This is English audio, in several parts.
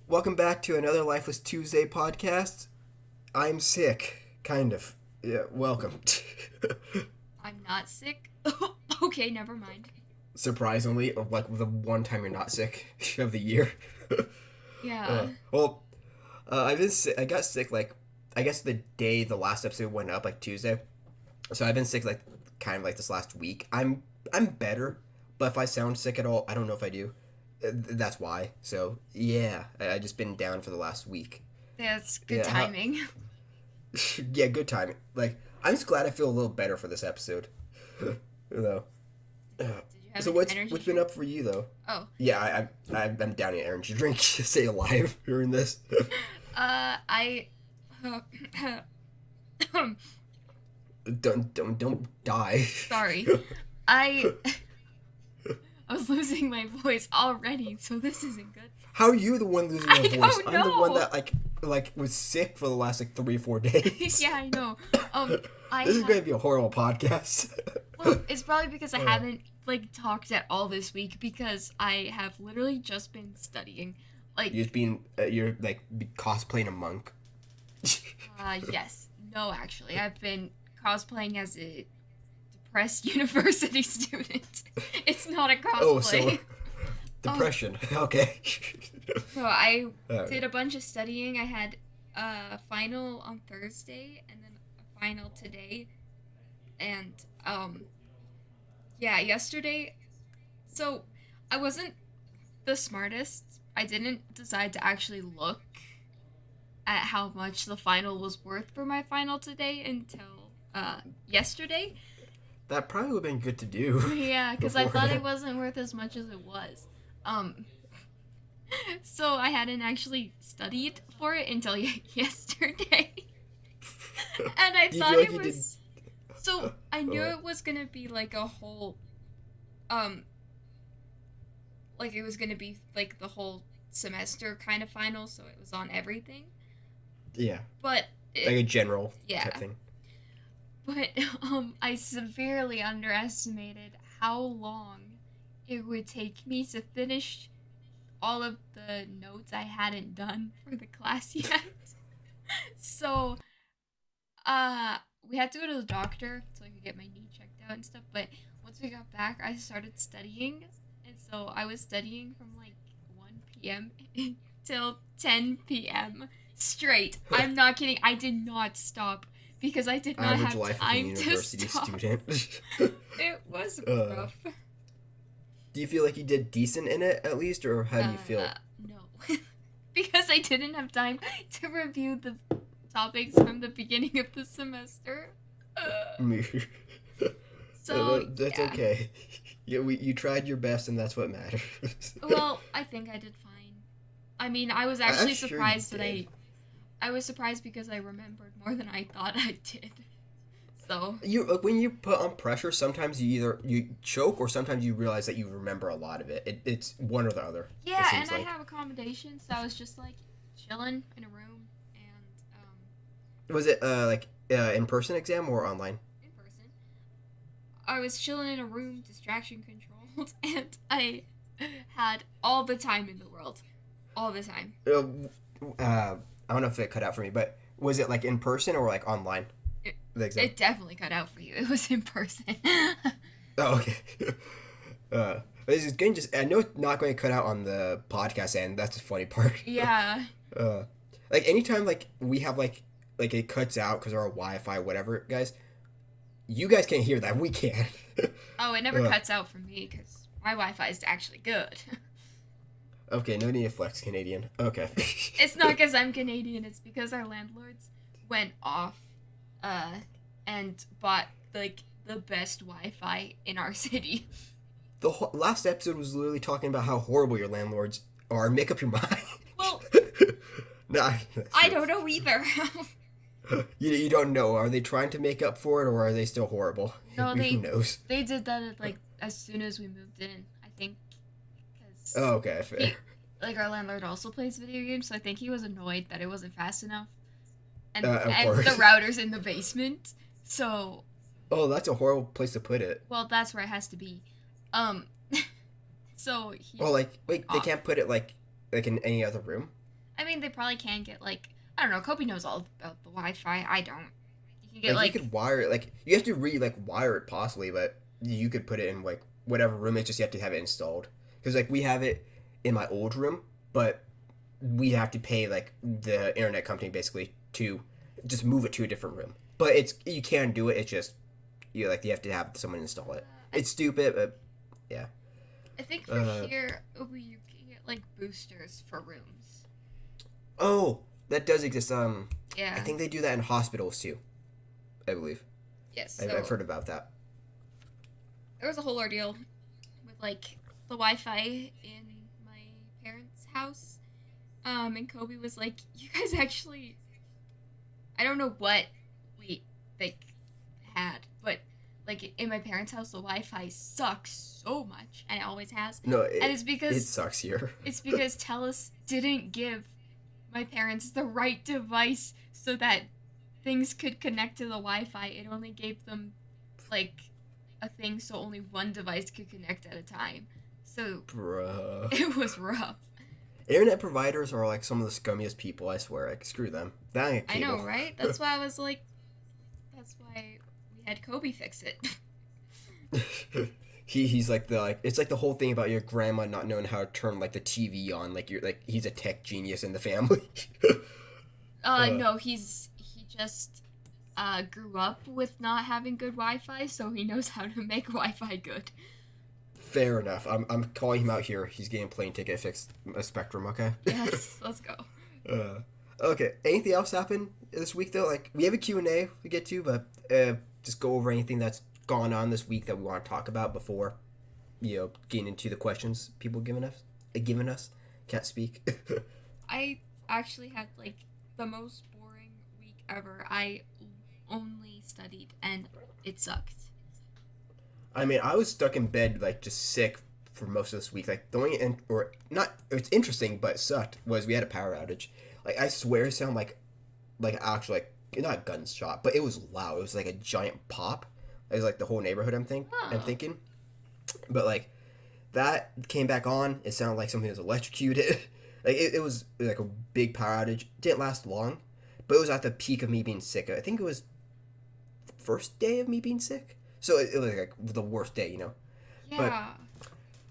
Welcome back to another Lifeless Tuesday podcast. I'm sick, kind of. Yeah, welcome. I'm not sick. Okay, never mind. Surprisingly, like the one time you're not sick of the year. Yeah. Well, I've been sick. I got sick like I guess the day the last episode went up, like Tuesday. So I've been sick like kind of like this last week. I'm better, but if I sound sick at all, I don't know if I do. That's why. So yeah, I just been down for the last week. That's good Yeah, timing. yeah, good timing. Like I'm just glad I feel a little better for this episode. Though. Did you have So an energy what's been drink? up for you though? Oh. I'm down in energy drink to stay alive during this. I Don't die. sorry. I I was losing my voice already, so this isn't good. How are you the one losing I your voice? don't I'm the one know. that like was sick for the last like 3 or 4 days. Yeah, I know. I This is have going to be a horrible podcast. well, it's probably because I haven't like talked at all this week because I have literally just been studying. Like, You're like cosplaying a monk. yes. No, actually, I've been cosplaying as a depressed university student. It's not a Oh, so cosplay. depression. Okay. So I Alright. did a bunch of studying. I had a final on Thursday and then a final today. And yeah, yesterday. So I wasn't the smartest. I didn't decide to actually look at how much the final was worth for my final today until yesterday. That probably would have been good to do. Yeah, because I thought it beforehand. wasn't worth as much as it was. Um, so I hadn't actually studied for it until yesterday, and I Do you thought feel like it you did? was. So I knew Uh, it was gonna be like a whole, um, like it was gonna be like the whole semester kind of final, so it was on everything. yeah, But like a general yeah, type thing. but I severely underestimated how long it would take me to finish all of the notes I hadn't done for the class yet. So, we had to go to the doctor so I could get my knee checked out and stuff. But once we got back, I started studying, and so I was studying from like 1 p.m. till 10 p.m. straight. I'm not kidding. I did not stop because I did not Average have life of a time to university stop. student. It was Uh, rough. do you feel like you did decent in it at least, or how do you feel? No. Because I didn't have time to review the topics from the beginning of the semester. Uh, so, That's yeah. okay. You tried your best, and that's what matters. Well, I think I did fine. I mean, I was I'm actually sure you surprised that did. I was surprised because I remembered more than I thought I did. So, When you put on pressure, sometimes you choke, or sometimes you realize that you remember a lot of it. It's one or the other. It yeah, seems and I like. have accommodations, so I was just like chilling in a room and Was it like in person exam or online? in person. I was chilling in a room, distraction controlled, and I had all the time in the world. All the time. I don't know if it cut out for me, but was it like in person or like online? It, The exam. it definitely cut out for you. It was in person. Oh, okay. This is going just. I know it's not going to cut out on the podcast end. That's the funny part. Yeah. Uh, like anytime like we have like it cuts out because of our Wi-Fi, whatever, guys. You guys can't hear that. We can. Oh, it never Uh, cuts out for me because my Wi-Fi is actually good. okay, no need to flex, Canadian. Okay. It's not because I'm Canadian. It's because our landlords went off, uh, and bought like the best Wi-Fi in our city. The last episode was literally talking about how horrible your landlords are. Make up your mind. Well, Nah, I don't know either. you don't know. Are they trying to make up for it, or are they still horrible? No, Who knows? they did that at, like as soon as we moved in. I think because Oh, okay, fair. like our landlord also plays video games, so I think he was annoyed that it wasn't fast enough. And Of and course. the router's in the basement, so Oh, that's a horrible place to put it. well that's where it has to be. Um, so he Oh, like wait, they off. can't put it like in any other room. I mean, they probably can get like I don't know. Kobe knows all about the Wi-Fi. I don't. You can get Like you like could wire it, like you have to like wire it possibly, but you could put it in like whatever room. It's just you have to have it installed because like we have it in my old room, but we have to pay like the internet company basically to just move it to a different room. But it's you can do it. It's just you have to have someone install it. I, It's stupid, but yeah. I think for Uh here you can get like boosters for rooms. oh, that does exist. I Yeah. think they do that in hospitals too. I believe Yes. I've So heard about that. there was a whole ordeal with like the Wi-Fi in my parents' house. And Kobe was like, "You guys actually, I don't know what we like had, but like in my parents' house, the Wi-Fi sucks so much, and it always has, No, and it's it because sucks here. Telus didn't give my parents the right device so that things could connect to the Wi-Fi. It only gave them like a thing so only one device could connect at a time. So Bruh. it was rough. Internet providers are like some of the scummiest people. I swear. Like screw them. That ain't I know, cable. right? That's why I was like, that's why we had Kobe fix it. He's like the like it's like the whole thing about your grandma not knowing how to turn like the TV on. Like you're like he's a tech genius in the family. No, he just grew up with not having good Wi-Fi, so he knows how to make Wi-Fi good. Fair enough. I'm calling him out here. He's getting a plane ticket fixed a Spectrum. Okay. Yes, let's go. Okay. Anything else happen this week though? Like we have a Q&A to get to, but just go over anything that's gone on this week that we want to talk about before getting into the questions people giving us. Can't speak. I actually had like the most boring week ever. I only studied and it sucked. I mean, I was stuck in bed like just sick for most of this week. Like the only or not, it's interesting, but it sucked. Was we had a power outage. Like I swear, it sounded like actually like not a gunshot, but it was loud. It was like a giant pop. It was like the whole neighborhood. I'm Oh. thinking, but like that came back on. It sounded like something was electrocuted. Like it was like a big power outage. Didn't last long, but it was at the peak of me being sick. I think it was the first day of me being sick. So it was like the worst day. But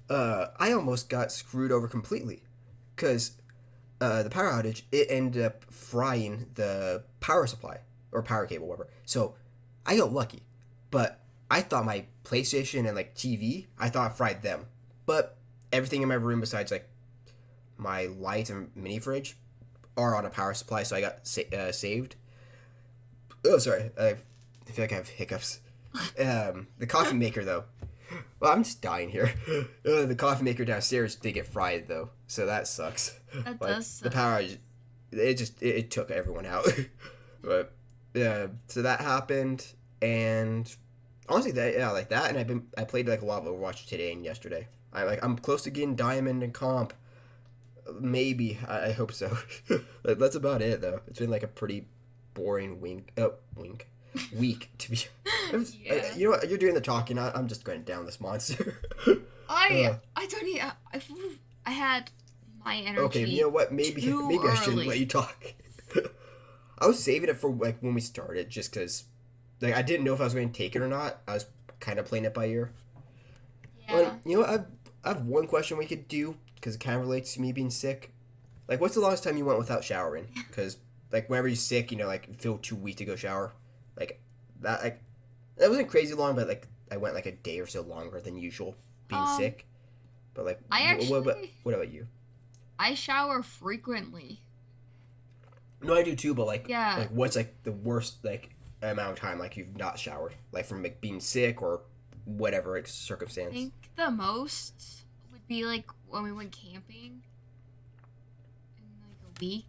Yeah. I almost got screwed over completely because the power outage it ended up frying the power supply or power cable, whatever. So I got lucky, but I thought my PlayStation and like TV, I thought I fried them, but everything in my room besides like my lights and mini fridge are on a power supply, so I got saved. Oh, sorry, I feel like I have hiccups. The coffee maker though. Well, I'm just dying here. The coffee maker downstairs did get fried though, so that sucks. That Like does the suck. power, it took everyone out. But yeah, so that happened, and honestly, like that, and I played like a lot of Overwatch today and yesterday. I'm close to getting diamond and comp. Maybe I hope so. Like, that's about it though. It's been like a pretty boring week to be. Yeah. You know what? You're doing the talking. I'm just going down this monster. I don't need. I had my energy. Okay, you know what? Maybe too I shouldn't early. let you talk. I was saving it for like when we started, just because like I didn't know if I was going to take it or not. I was kind of playing it by ear. Yeah. Well, you know what? I have one question we could do because it kind of relates to me being sick. Like, what's the longest time you went without showering? Because like whenever you're sick, like you feel too weak to go shower. Like that wasn't crazy long, but like I went like a day or so longer than usual being Um, sick. But like, I actually what about you? I shower frequently. No, I do too. But Yeah. like what's like the worst like amount of time like you've not showered, like from like being sick or whatever like, I circumstance? think the most would be like when we went camping in like a week,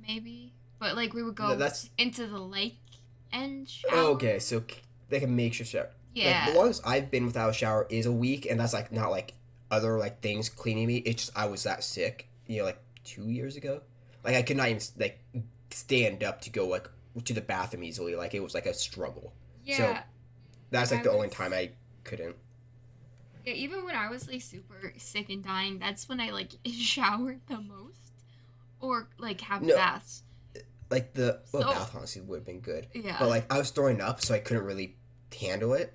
maybe. But like we would go That's into the lake and shower. oh, okay. So they can make sure shower. Yeah. Like the longest I've been without a shower is a week, and that's like not like other like things cleaning me. It's just I was that sick, like 2 years ago. Like I could not even like stand up to go like to the bathroom easily. Like it was like a struggle. Yeah. That's like I the only was- time I couldn't. Yeah, even when I was like super sick and dying, that's when I like showered the most. or like have No, baths. like So bath honestly would have been good, but yeah, like I was throwing up, so I couldn't really handle it.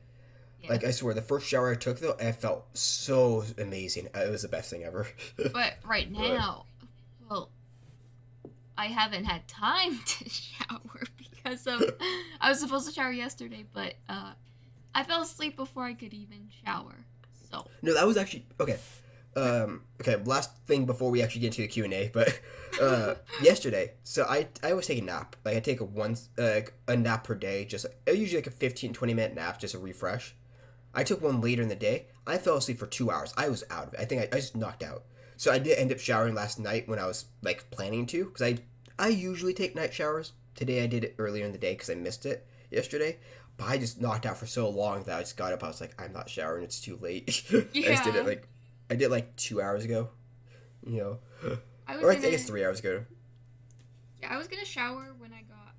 yeah. Like I swear, the first shower I took though, it felt so amazing. It was the best thing ever. But right But now, well, I haven't had time to shower because of I was supposed to shower yesterday, but I fell asleep before I could even shower. So no, that was actually okay. Okay, last thing before we actually get into the Q&A, but yesterday, so I always take a nap. Like I take a nap per day, just usually like a 15-20 minute nap, just a refresh. I took one later in the day. I fell asleep for 2 hours. I was out of it. I think I just knocked out. So I did end up showering last night when I was like planning to, because I usually take night showers. Today I did it earlier in the day because I missed it yesterday. But I just knocked out for so long that I just got up. I was like, I'm not showering. It's too late. I just did it yeah, like I did like 2 hours ago. You know, I was or I guess gonna 3 hours ago. yeah I was gonna shower when I got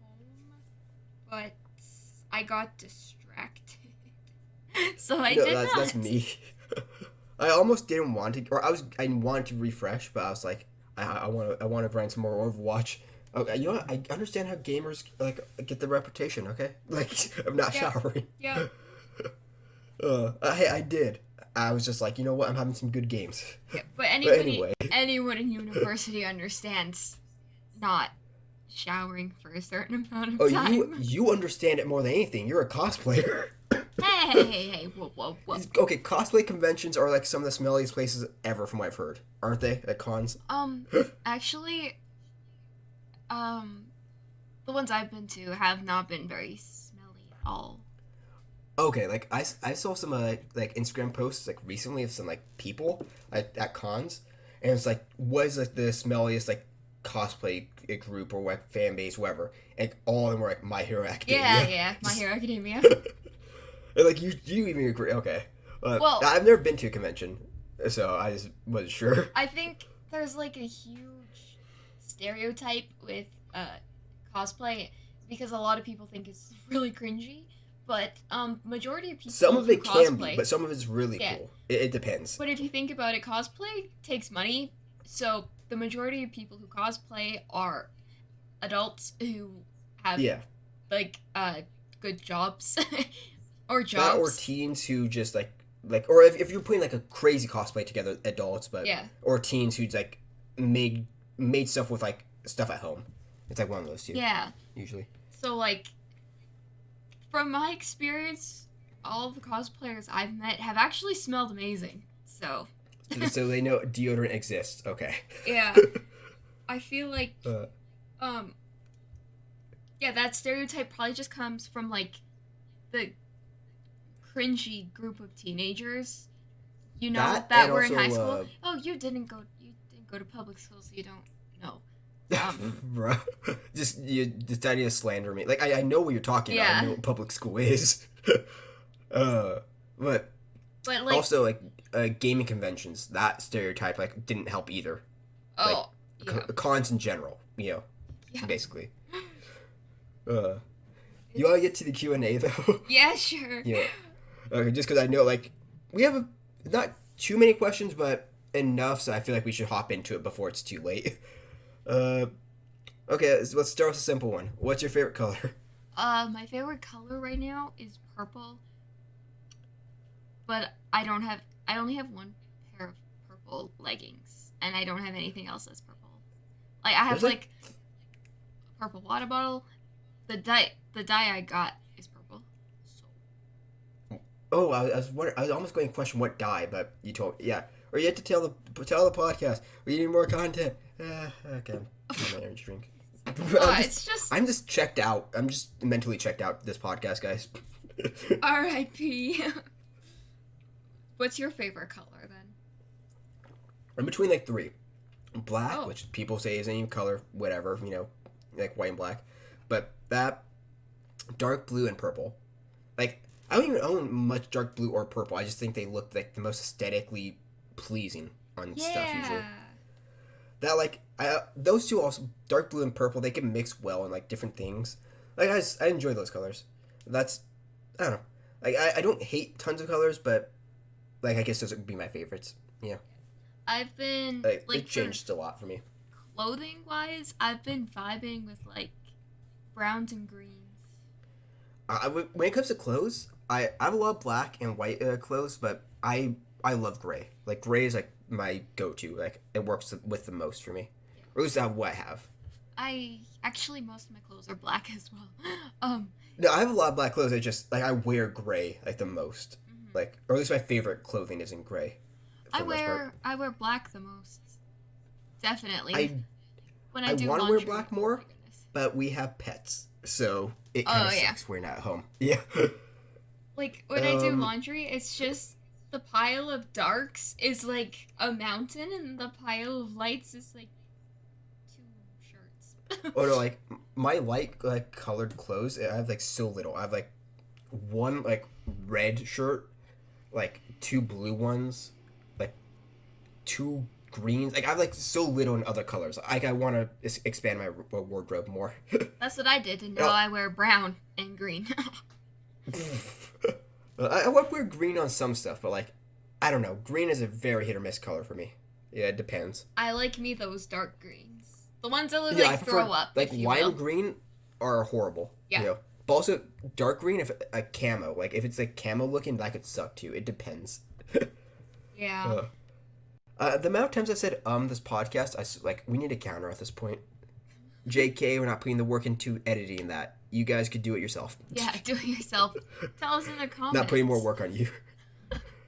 home, but I got distracted, so I No, did that's not. me. I almost didn't want to, or I wanted to refresh, but I was like, I want to grind some more Overwatch. Okay, you know what? I understand how gamers like get the reputation. Okay, like of not Yeah, showering. yeah, I did. I was just like, you know what? I'm having some good games. yeah. But But anybody, anyway, anyone in university understands not showering for a certain amount of oh time. you understand it more than anything. You're a cosplayer. Hey, hey, hey, hey, whoa, whoa, whoa. Okay, cosplay conventions are like some of the smelliest places ever, from what I've heard, aren't they? At cons. Um, actually, um, the ones I've been to have not been very smelly at all. Okay, like I saw some like Instagram posts like recently of some like people at cons, and it's like what is like the smelliest like cosplay group or like fan base, whatever, and all of them were like My Hero Yeah, Academia. yeah, My Just Hero Academia. like you even agree? Okay, Well, I've never been to a convention, so I just wasn't sure. I think there's like a huge stereotype with cosplay because a lot of people think it's really cringy, but majority of Some people of who it can be, cosplay, but some of it's really yeah. cool. It depends. But if you think about it, cosplay takes money, so the majority of people who cosplay are adults who have Yeah, like good jobs or that or jobs. teens who just like or if you're putting like a crazy cosplay together, adults, but Yeah. or teens who's like made made stuff with like stuff at home. It's like one of those two Yeah. usually. So like from my experience, all of the cosplayers I've met have actually smelled amazing. So So they know deodorant exists. Okay. yeah, I feel like uh, um yeah, that stereotype probably just comes from like the cringy group of teenagers, that that and were in high also school. Oh, you didn't go to public school, so you don't know. bro, just you deciding to slander me. Like I know what you're talking about. I Yeah, know what public school is. uh, but but like, also like gaming conventions, that stereotype like didn't help either. Like oh yeah, cons in general, yeah, basically. You want to get to the Q&A though? yeah, sure. Yeah. Okay, just because I know like we have not too many questions, but enough, so I feel like we should hop into it before it's too late. Uh, okay, let's start with a simple one. What's your favorite color? My favorite color right now is purple, but I only have one pair of purple leggings, and I don't have anything else that's purple. Like I have There's like like a purple water bottle. The dye I got is purple. So oh, I was almost going to question what dye, but you told yeah. Or you have to tell the podcast. We need more content. Okay, I'm an energy drink. it's just I'm just checked out. I'm just mentally checked out this podcast, guys. R.I.P. What's your favorite color then? I'm between like three. Black, Oh, which people say isn't even color, whatever, like white and black. But that, dark blue and purple. Like, I don't even own much dark blue or purple. I just think they look like the most aesthetically pleasing on stuff usually. yeah. That like those two also, dark blue and purple, they can mix well in like different things. Like I enjoy those colors. That's I don't know. Like I don't hate tons of colors, but like I guess those would be my favorites. Yeah. I've been Like it like for changed a lot for me. clothing wise, I've been vibing with like browns and greens. When it comes to clothes, I have a lot of black and white clothes, but I love gray. Like gray is like my go-to. Like it works with the most for me. Yeah. Or at least that's what I have. I actually most of my clothes are black as well. Um, No, I have a lot of black clothes. I just like I wear gray like the most. mhm. Like or at least my favorite clothing is in gray, for I the most part. wear I wear black the most. Definitely. I When I I do want to wear laundry. black Oh my more, goodness. but we have pets, so it kind Oh of yeah. sucks wearing at home. Yeah. Like when I do um. laundry, it's just the pile of darks is like a mountain and the pile of lights is like two shirts. Oh no, like my light like colored clothes. I have like so little. I have like one like red shirt, like two blue ones, like two greens. Like I have like so little in other colors. Like I want to expand my wardrobe more. That's what I did, and now Oh, I wear brown and green. I would wear green on some stuff, but like I don't know. Green is a very hit or miss color for me. Yeah, it depends. I like me those dark greens. The ones that look Yeah, I like prefer throw up, like if you lime will. green are horrible. Yeah. You know, but also dark green if a camo. Like if it's like camo looking, that could suck too. It depends. Yeah. uh, the amount of times I said this podcast, like we need a counter at this point. JK, we're not putting the work into editing that. You guys could do it yourself. Yeah, do it yourself. Tell us in the comments. Not putting more work on you.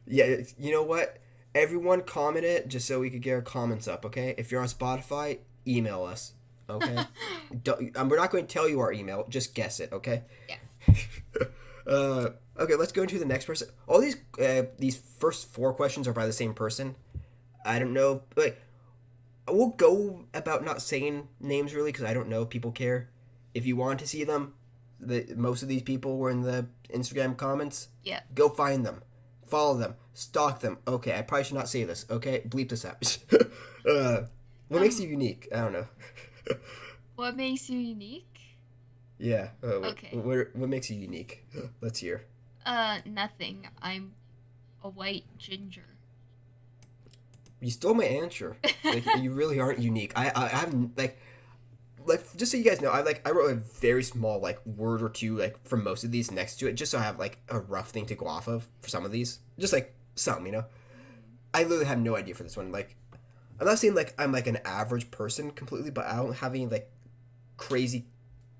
Yeah, you know what? Everyone comment it just so we could get our comments up, okay? If you're on Spotify, email us, okay? We're not going to tell you our email. Just guess it, okay? Yeah. Okay, let's go into the next person. All these first four questions are by the same person. I don't know. Like, we'll go about not saying names really because I don't know if people care. If you want to see them, most of these people were in the Instagram comments. Yeah. Go find them, follow them, stalk them. Okay, I probably should not say this. Okay, bleep this out. What makes you unique? I don't know. What makes you unique? Yeah. Okay. What makes you unique? Let's hear. Nothing. I'm a white ginger. You stole my answer. Like you really aren't unique. I haven't like just so you guys know, I wrote a very small like word or two like for most of these next to it, just so I have like a rough thing to go off of for some of these, just like some, you know. I literally have no idea for this one. Like, I'm not saying like I'm like an average person completely, but I don't have any like crazy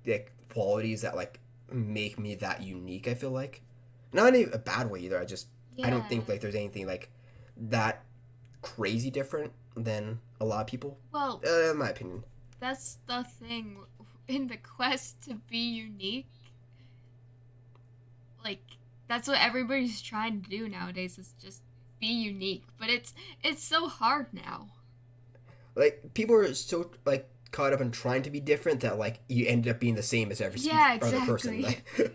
like qualities that like make me that unique. I feel like not in a bad way either. I don't Yeah. think like there's anything like that crazy different than a lot of people. Well, In my opinion. that's the thing. In the quest to be unique, like that's what everybody's trying to do nowadays is just be unique. But it's so hard now. Like people are so like caught up in trying to be different that like you ended up being the same as every Yeah, other person. exactly.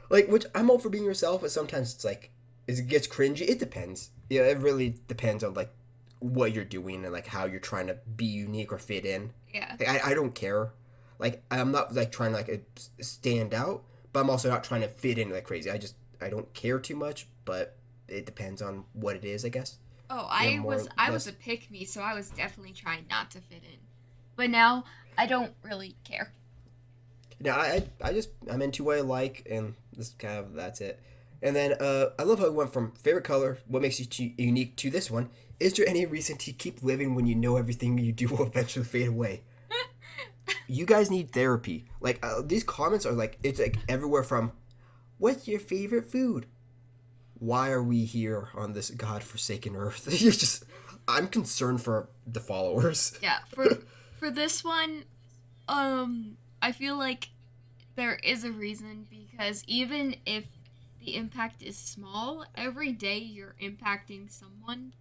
Like which I'm all for being yourself, but sometimes it's like it gets cringy. It depends. Yeah, it really depends on like what you're doing and like how you're trying to be unique or fit in. Yeah. Like, I don't care. Like I'm not like trying to like stand out, but I'm also not trying to fit in like crazy. I don't care too much, but it depends on what it is, I guess. Oh, Yeah, I more was or I was less. a pick me, so I was definitely trying not to fit in. But now I don't really care. No, I'm into what I like, and this kind of that's it. And then I love how we went from favorite color, what makes you unique, to this one. Is there any reason to keep living when you know everything you do will eventually fade away? You guys need therapy. Like these comments are like it's like everywhere from, what's your favorite food? Why are we here on this godforsaken earth? You're just, I'm concerned for the followers. Yeah, for this one, I feel like there is a reason because even if the impact is small, every day you're impacting someone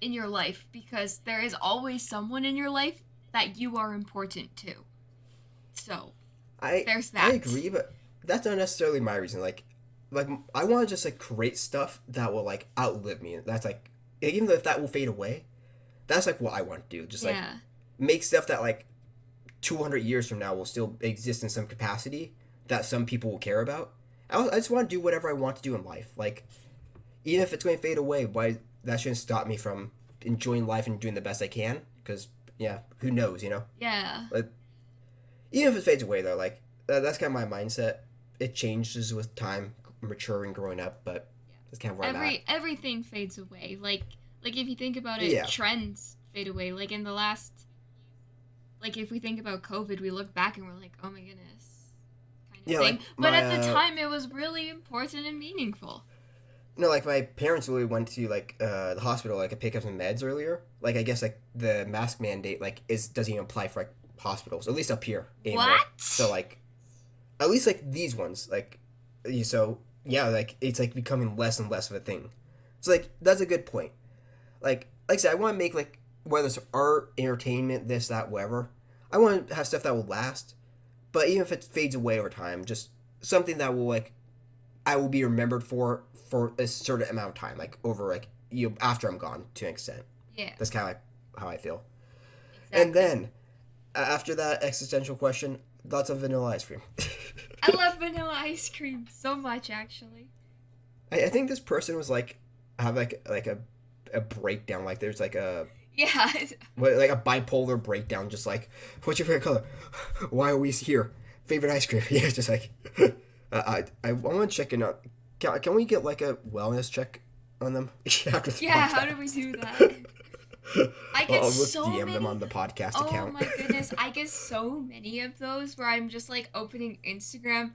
in your life because there is always someone in your life that you are important to. So, there's I that. agree, but that's not necessarily my reason. Like I want to just like create stuff that will like outlive me. That's like even though if that will fade away, that's like what I want to do. Just like Yeah. make stuff that like 200 years from now will still exist in some capacity that some people will care about. I just want to do whatever I want to do in life. Like even if it's going to fade away, why that shouldn't stop me from enjoying life and doing the best I can. Because yeah, who knows, you know? Yeah. Like, even if it fades away though, like that's kind of my mindset. It changes with time, maturing, growing up, but that's kind of where I'm at. Everything fades away. Like if you think about it, Yeah, trends fade away. Like in the last, like if we think about COVID, we look back and we're like, oh my goodness, kind of yeah, thing. like But my at the time, it was really important and meaningful. no, like my parents really went to like the hospital like to pick up some meds earlier. Like I guess like the mask mandate like is doesn't even apply for like hospitals, at least up here anymore. So What? like at least like these ones like so yeah like it's like becoming less and less of a thing. So like that's a good point. Like I said, I want to make like whether it's art, entertainment, this, that, whatever. I want to have stuff that will last. But even if it fades away over time, just something that will like I will be remembered for a certain amount of time, like over like after I'm gone to an extent. Yeah, That's kind of like how I feel. And exactly. then after that existential question, lots of vanilla ice cream. I love vanilla ice cream so much, actually. I think this person was like have like a breakdown, like there's like Yeah. like a bipolar breakdown, just like what's your favorite color? Why are we here? Favorite ice cream? Yeah, it's just like I want to check in on. Can we get like a wellness check on them after the Yeah, podcast? how do we do that? I get Let's so DM many. them on the podcast Oh account. my goodness, I get so many of those where I'm just like opening Instagram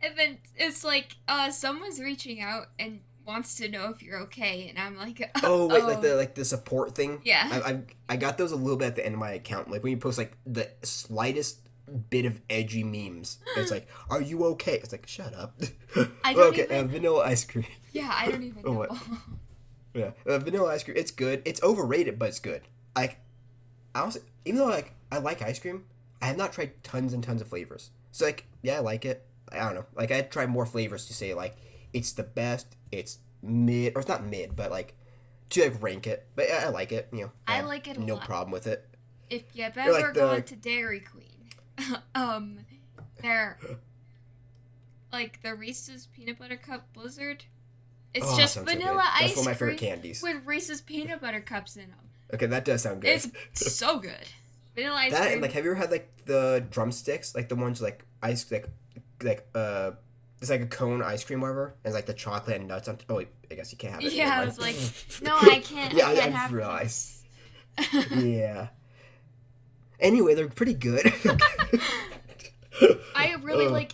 and then it's like someone's reaching out and wants to know if you're okay and I'm like, Oh wait, oh like the support thing. yeah. I got those a little bit at the end of my account. Like when you post like the slightest bit of edgy memes, it's like, "Are you okay?" It's like, "Shut up." I don't Okay, even vanilla ice cream. Yeah, I don't even Oh, know. what? Yeah, vanilla ice cream. It's good. It's overrated, but it's good. Like, honestly, even though like I like ice cream, I have not tried tons and tons of flavors. So like, yeah, I like it. I don't know. Like, I'd try more flavors to say like it's the best. It's mid, or it's not mid, but like to like rank it. But yeah, I like it. You know, I I have like it a no lot. problem with it. If you've Or ever like gone the to Dairy Queen, um, they're like the Reese's peanut butter cup blizzard. It's oh, that just sounds so vanilla good. That's one ice of my favorite cream candies. with Reese's peanut butter cups in them. Okay, that does sound good. It's so good. Vanilla ice That and cream. like, have you ever had like the drumsticks, like the ones like ice, like it's like a cone ice cream, whatever, and it's like the chocolate and nuts on. Oh, wait, I guess you can't have it. Yeah, Never I mind. was like, no, I can't. Yeah, I can't I have realized. this. Yeah. Anyway, they're pretty good. I really Ugh. like,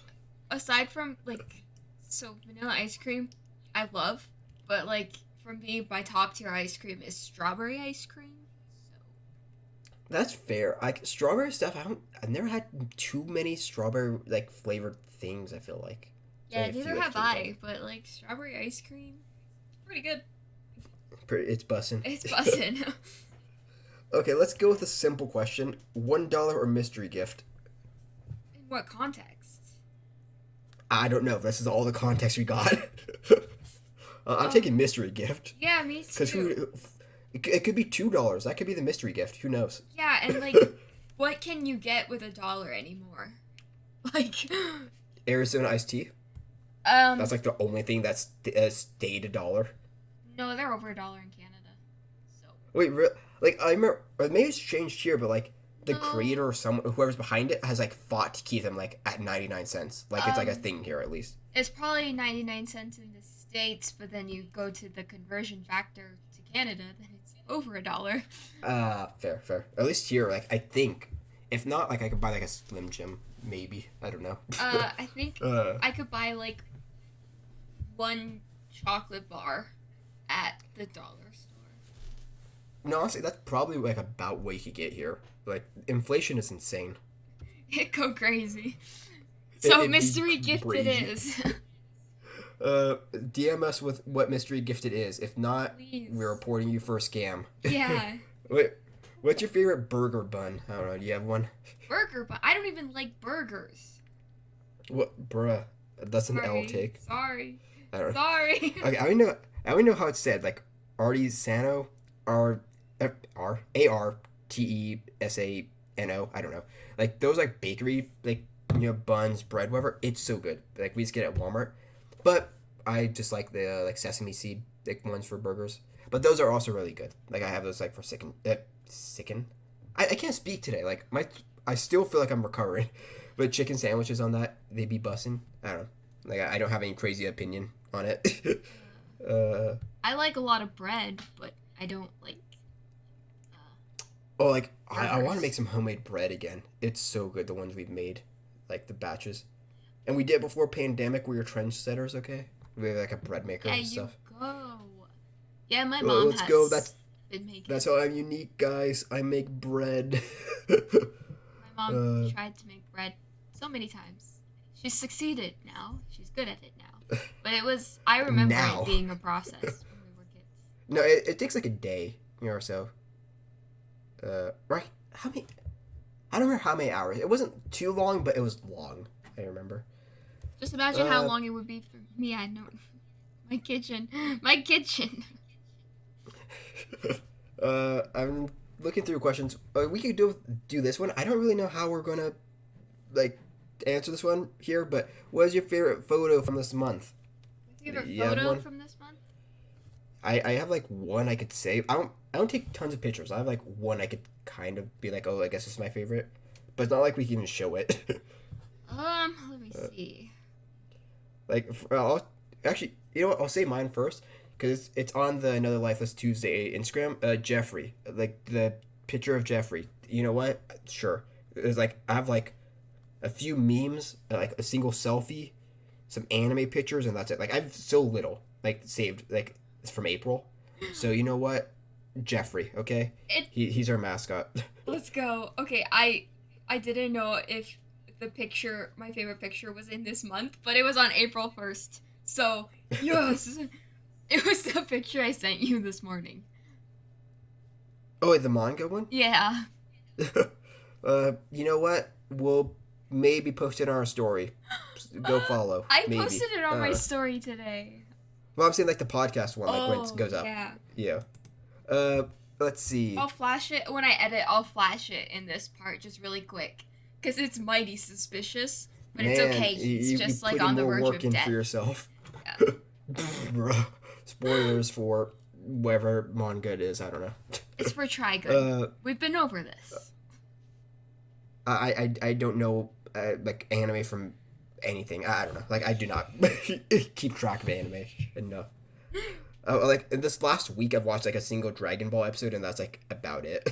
aside from like, so vanilla ice cream, I love, but like for me, my top tier ice cream is strawberry ice cream. So That's fair. Like strawberry stuff, I've never had too many strawberry like flavored things. I feel like. It's yeah, like a few neither I have can think I, but like strawberry ice cream, pretty good. of. It's bussin'. It's bussin'. Okay, let's go with a simple question: $1 or mystery gift? In what context? I don't know. This is all the context we got. I'm Um, taking mystery gift yeah, me because too. it could be $2. That could be the mystery gift. Who knows? Yeah, and like, what can you get with $1 anymore? Like, Arizona iced tea. um, That's like the only thing that's stayed $1. no, they're over $1 in Canada. So Wait, like I remember, or maybe it's changed here, but like the no, creator or someone, whoever's behind it, has like fought to keep them like at 99 cents. Like it's like a um, thing here at least. it's probably 99 cents in the States, but then you go to the conversion factor to Canada, then it's over $1. Fair, fair. At least here, like I think, if not, like I could buy like a Slim Jim, maybe. I don't know. I think uh, I could buy like one chocolate bar at the dollar store. no, honestly, that's probably like about what you could get here. Like inflation is insane. It go crazy. It- So it'd be mystery gift it crazy. is. DM us with what mystery gift it is. If not, Please. we're reporting you for a scam. Yeah. Wait, what's your favorite burger bun? I don't know. Do you have one? Burger, but I don't even like burgers. What, bruh? That's an L Sorry. take. Sorry. I don't know. Sorry. Okay, I only know. I only know how it's said. Like artisano, artesano. I don't know. Like those like bakery buns, bread, whatever. It's so good. Like we just get it at Walmart. But I just like the like sesame seed like ones for burgers. But those are also really good. Like I have those like for sicken. I can't speak today. Like I still feel like I'm recovering. But chicken sandwiches on that, they be bussin'. I don't know. Like I don't have any crazy opinion on it. uh, I like a lot of bread, but I don't like oh, like I want to make burgers. some homemade bread again. It's so good. The ones we've made, like the batches, and we did before pandemic. We were trendsetters. Okay, we have like a bread maker Yeah, and you stuff. go. Yeah, my mom Let's go. has been making. That's how I'm unique, guys. I make bread. My mom uh, tried to make bread so many times. She's succeeded now. She's good at it now. But I remember it now, being a process when we were kids. no, it takes like a day, or so. Right? How many? I don't remember how many hours. It wasn't too long, but it was long. I remember. Just imagine how Uh, long it would be for me. I know. My kitchen. My kitchen. I'm looking through questions. We could do this one. I don't really know how we're gonna like answer this one here, but what is your favorite photo from this month? My favorite You have photo one? from this month? I have like one I could save. I don't take tons of pictures. I have like one I could kind of be like, oh, I guess this is my favorite, but it's not like we can show it. Let me uh, see. like, I'll actually, you know what? I'll say mine first because it's on the Another Lifeless Tuesday Instagram. Jeffrey, like the picture of Jeffrey. You know what? Sure. It's like I have like a few memes, like a single selfie, some anime pictures, and that's it. Like I've so little like saved. Like it's from April, so you know what? Jeffrey, okay? It. He's our mascot. Let's go. Okay, I didn't know if my favorite picture was in this month, but it was on April 1st. So, yes. It was the picture I sent you this morning. Oh, wait, the manga one? Yeah. You know what? We'll maybe post it on our story. Go follow. I Maybe. posted it on my story today. Well, I'm saying like the podcast one, like when it Oh, goes up. yeah. Yeah. Let's see. I'll flash it when I edit. I'll flash it in this part just really quick because it's mighty suspicious, but Man, it's okay. He's just you like put on the more verge work of in death. for yourself. Yeah. Bruh. Spoilers for whatever manga it is. I don't know. It's for Trigun. We've been over this. I don't know like anime from anything. I don't know. Like I do not keep track of anime enough. Like in this last week, I've watched like a single Dragon Ball episode, and that's like about it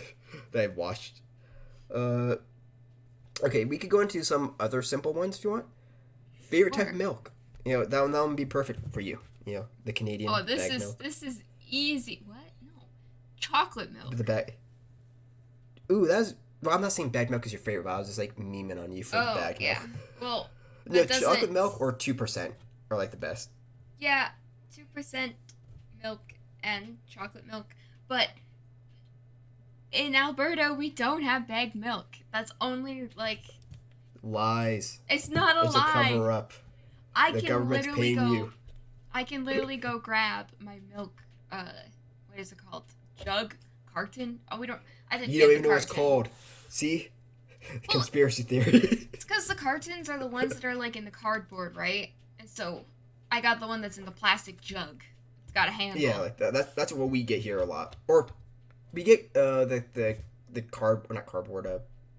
that I've watched. Uh, okay, we could go into some other simple ones if you want. Favorite type of Sure. milk? You know that one would be perfect for you. You know the Canadian Oh, this bag is milk. this is easy. What? No, chocolate milk. The bag. Ooh, that's. Well, I'm not saying bag milk is your favorite, but I was just like memeing on you for the Oh bag yeah. milk. Well, No, that doesn't. chocolate milk or 2% are like the best. Yeah, 2% milk and chocolate milk, but in Alberta we don't have bagged milk. That's only like Lies. it's not a It's lie. a cover up. I The can government's literally paying go. you. I can literally go grab my milk. What is it called? Jug, carton. Oh, we don't. I didn't You get don't the even know what it's carton. called. See? Well, Conspiracy theory. it's because the cartons are the ones that are like in the cardboard, right? And so I got the one that's in the plastic jug. It's got a handle. Yeah, like that. That's what we get here a lot. Or we get the card, or not cardboard.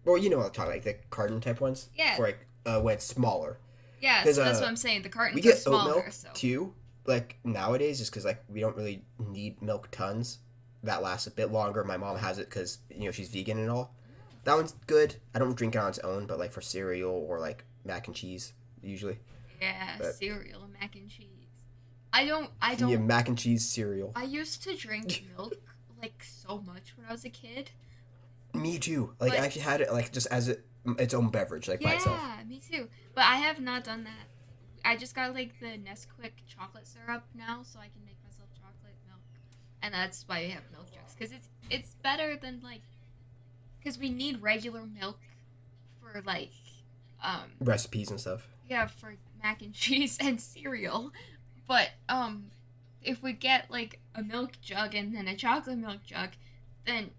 Well, you know what I'm talking, like the carton type ones. Yeah. For like when it's smaller. Yeah, 'Cause, so that's what I'm saying. The cartons We are get oat smaller, milk so too. Like nowadays, just because like we don't really need milk tons. That lasts a bit longer. My mom has it because she's vegan and all. That one's good. I don't drink it on its own, but like for cereal or like mac and cheese usually. yeah, But cereal and mac and cheese. I don't. yeah, mac and cheese cereal. I used to drink milk like so much when I was a kid. Me too. Like But- I actually had it like just as its own beverage, like by itself. Yeah, me too. But I have not done that. I just got like the Nesquik chocolate syrup now, so I can make myself chocolate milk, and that's why we have milk jugs because it's better than like because we need regular milk for like Recipes and stuff. yeah for mac and cheese and cereal, but if we get like a milk jug and then a chocolate milk jug, then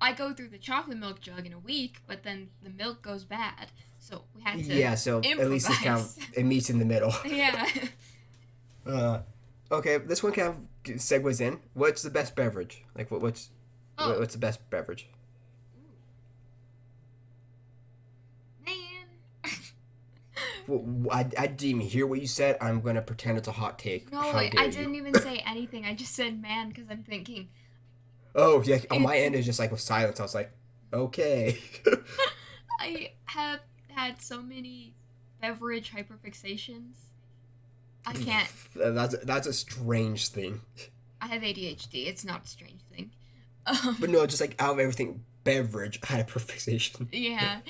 I go through the chocolate milk jug in a week, but then the milk goes bad. So we had to Yeah, so at least it's kind of improvise. it meets in the middle. Yeah. Okay, this one kind of segues in. What's the best beverage? Like, Oh, what's the best beverage? man. Well, I didn't even hear what you said. I'm gonna pretend it's a hot take. No, How I dare you? didn't even say anything. I just said man because I'm thinking Oh yeah, on my it's. end is just like with silence. I was like, okay. I have had so many beverage hyperfixations. I can't. That's a strange thing. I have ADHD. It's not a strange thing. But no, just like out of everything, beverage hyperfixation. Yeah.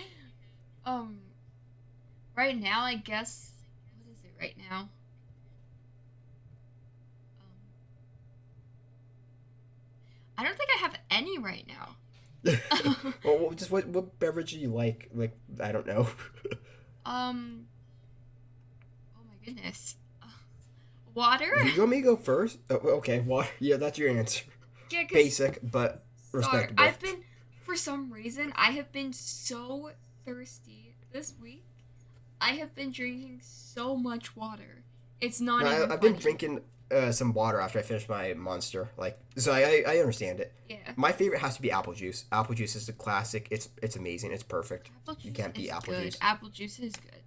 Um. Right now, I guess. What is it right now? Um. I don't think I have any right now. Well, just what beverage do you like? Like I don't know. um. Oh my goodness. Water. You want me to go first? Oh, okay, water. Yeah, that's your answer. Yeah, cause Basic, but sorry, respectable. for some reason, I have been so thirsty this week. I have been drinking so much water. It's not No, even I've funny. been drinking some water after I finished my Monster. Like, so I understand it. Yeah. My favorite has to be apple juice. Apple juice is the classic. It's amazing. It's perfect. Apple juice You can't beat is apple good. juice. Apple juice is good.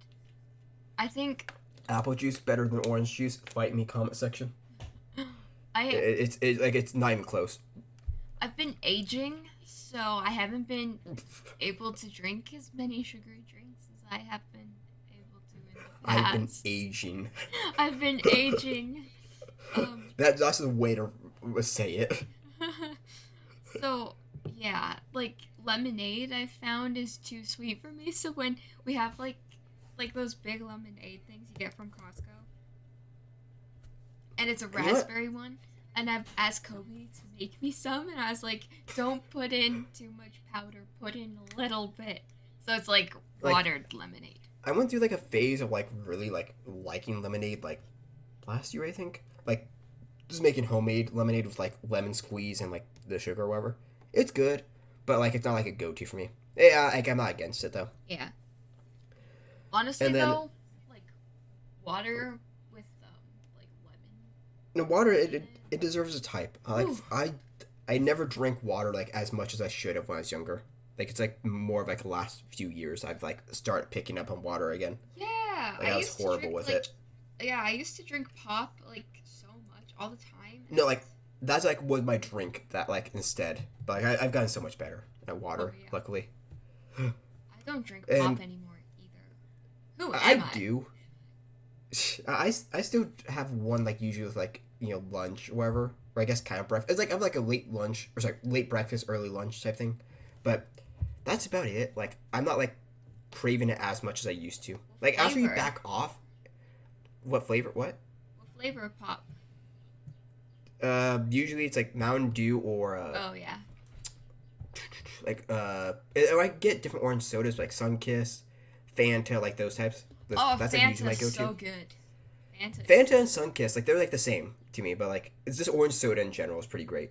I think Apple juice better than orange juice. Fight me, comment section. I It's not even close. I've been aging, so I haven't been able to drink as many sugary drinks as I have been able to in the I've been past. aging. I've been aging. That's the way to say it. So yeah, like lemonade I found is too sweet for me. So when we have like those big lemonade things you get from Costco, and it's a You know what? raspberry one, and I've asked Kobe to make me some, and I was like, don't put in too much powder, put in a little bit. So it's like Like, watered lemonade. I went through like a phase of like really like liking lemonade like last year I think. Like just making homemade lemonade with like lemon squeeze and like the sugar or whatever. It's good, but like it's not like a go to for me. Yeah, like I'm not against it though. Yeah. Honestly And then though, like water with like the water it deserves a type. Like lemon. I never drank water like as much as I should have when I was younger. Like it's like more of like the last few years I've like started picking up on water again. Yeah, Like I was horrible with it. Yeah, I used to drink pop like so much all the time. No, like that's like was my drink that like instead. But like I've gotten so much better at water, Oh, yeah. luckily. I don't drink And pop anymore either. Who I am I? do. I still have one like usually with like lunch or whatever, or I guess kind of breakfast. It's like I have like a late lunch or sorry late breakfast, early lunch type thing, but that's about it. Like I'm not like craving it as much as I used to. Like after you Flavor. back off, what flavor? What? What flavor of pop? Usually it's like Mountain Dew or Oh yeah. or I get different orange sodas like Sunkiss, Fanta, like those types. Oh, That's like usually my Fanta's go-to. so good. Fanta. Fanta and Sunkiss, like they're like the same to me, but like it's just orange soda in general is pretty great.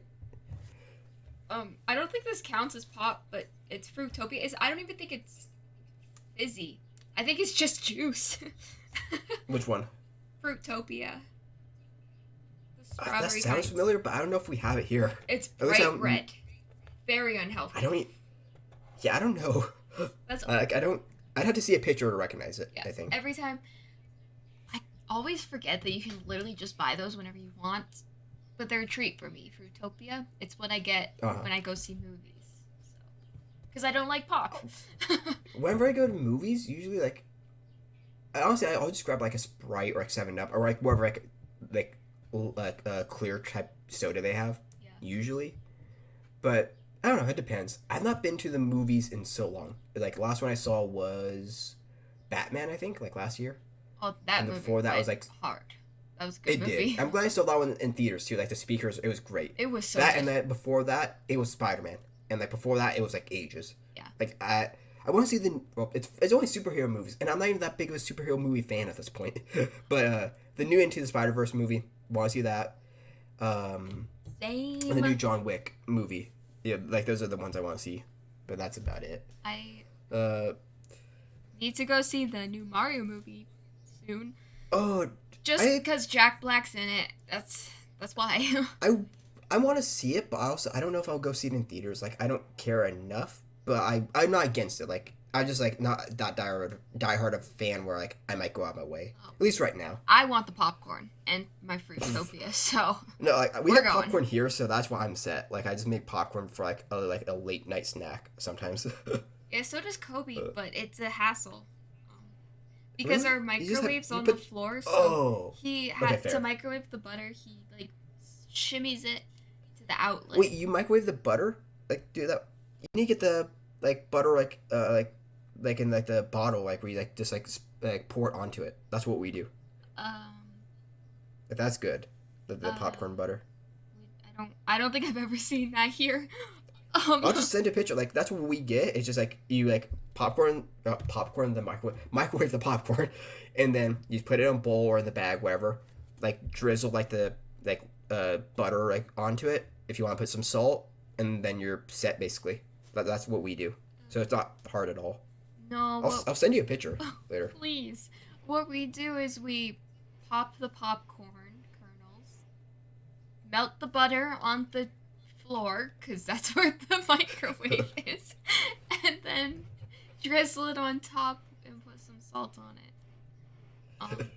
I don't think this counts as pop, but it's Fruitopia. I don't even think it's fizzy. I think it's just juice. Which one? Fruitopia. The That strawberry sounds kind. familiar, but I don't know if we have it here. It's At least bright red. Very unhealthy. I don't. Yeah, I don't know. That's Like I don't. I'd have to see a picture to recognize it. yeah. I think. Every time, I always forget that you can literally just buy those whenever you want, but they're a treat for me. Fruitopia. It's what I get Uh-huh. when I go see movies. So, because I don't like pop. Whenever I go to movies, usually like, honestly, I'll just grab like a Sprite or like 7-Up or like whatever like clear type soda they have. Yeah. Usually, but I don't know. It depends. I've not been to the movies in so long. Like last one I saw was Batman. I think like last year. Oh, that And movie. before that was, went like- hard. That was a good It movie. did. I'm glad I saw that one in theaters too. Like the speakers, it was great. It was so That good. and then before that, it was Spider Man, and like before that, it was like ages. Yeah. Like I want to see the it's only superhero movies, and I'm not even that big of a superhero movie fan at this point. But the new Into the Spider-Verse movie, want to see that. And Same. the new John Wick movie. Yeah, like those are the ones I want to see. But that's about it. I Uh need to go see the new Mario movie soon. oh, just I because Jack Black's in it. That's why. I I want to see it, but I don't know if I'll go see it in theaters. Like I don't care enough, but I'm not against it. Like I'm just like not that diehard of fan where like I might go out my way. Oh, At least right now. I want the popcorn and my Fruitopia, so No, like we we're have going. popcorn here, so that's why I'm set. Like I just make popcorn for like a late night snack sometimes. Yeah, so does Kobe, but it's a hassle. Um, because Really? our You just have microwave's you on the put floor, so oh he okay had to fair. microwave the butter. He like shimmies it to the outlet. Wait, you microwave the butter? Like do that? You need to get the like butter like in like the bottle like where you like just like pour it onto it. That's what we do. Um, Like that's good. The uh, popcorn butter. I don't think I've ever seen that here. I'll just send a picture. Like that's what we get. It's just like you like popcorn the microwave the popcorn, and then you put it in a bowl or in the bag, whatever. Like drizzle like the like butter like onto it if you want to put some salt, and then you're set basically. That's what we do. So it's not hard at all. no, I'll send you a picture later. please. What we do is we pop the popcorn kernels, melt the butter on the floor, because that's where the microwave is, and then drizzle it on top and put some salt on it.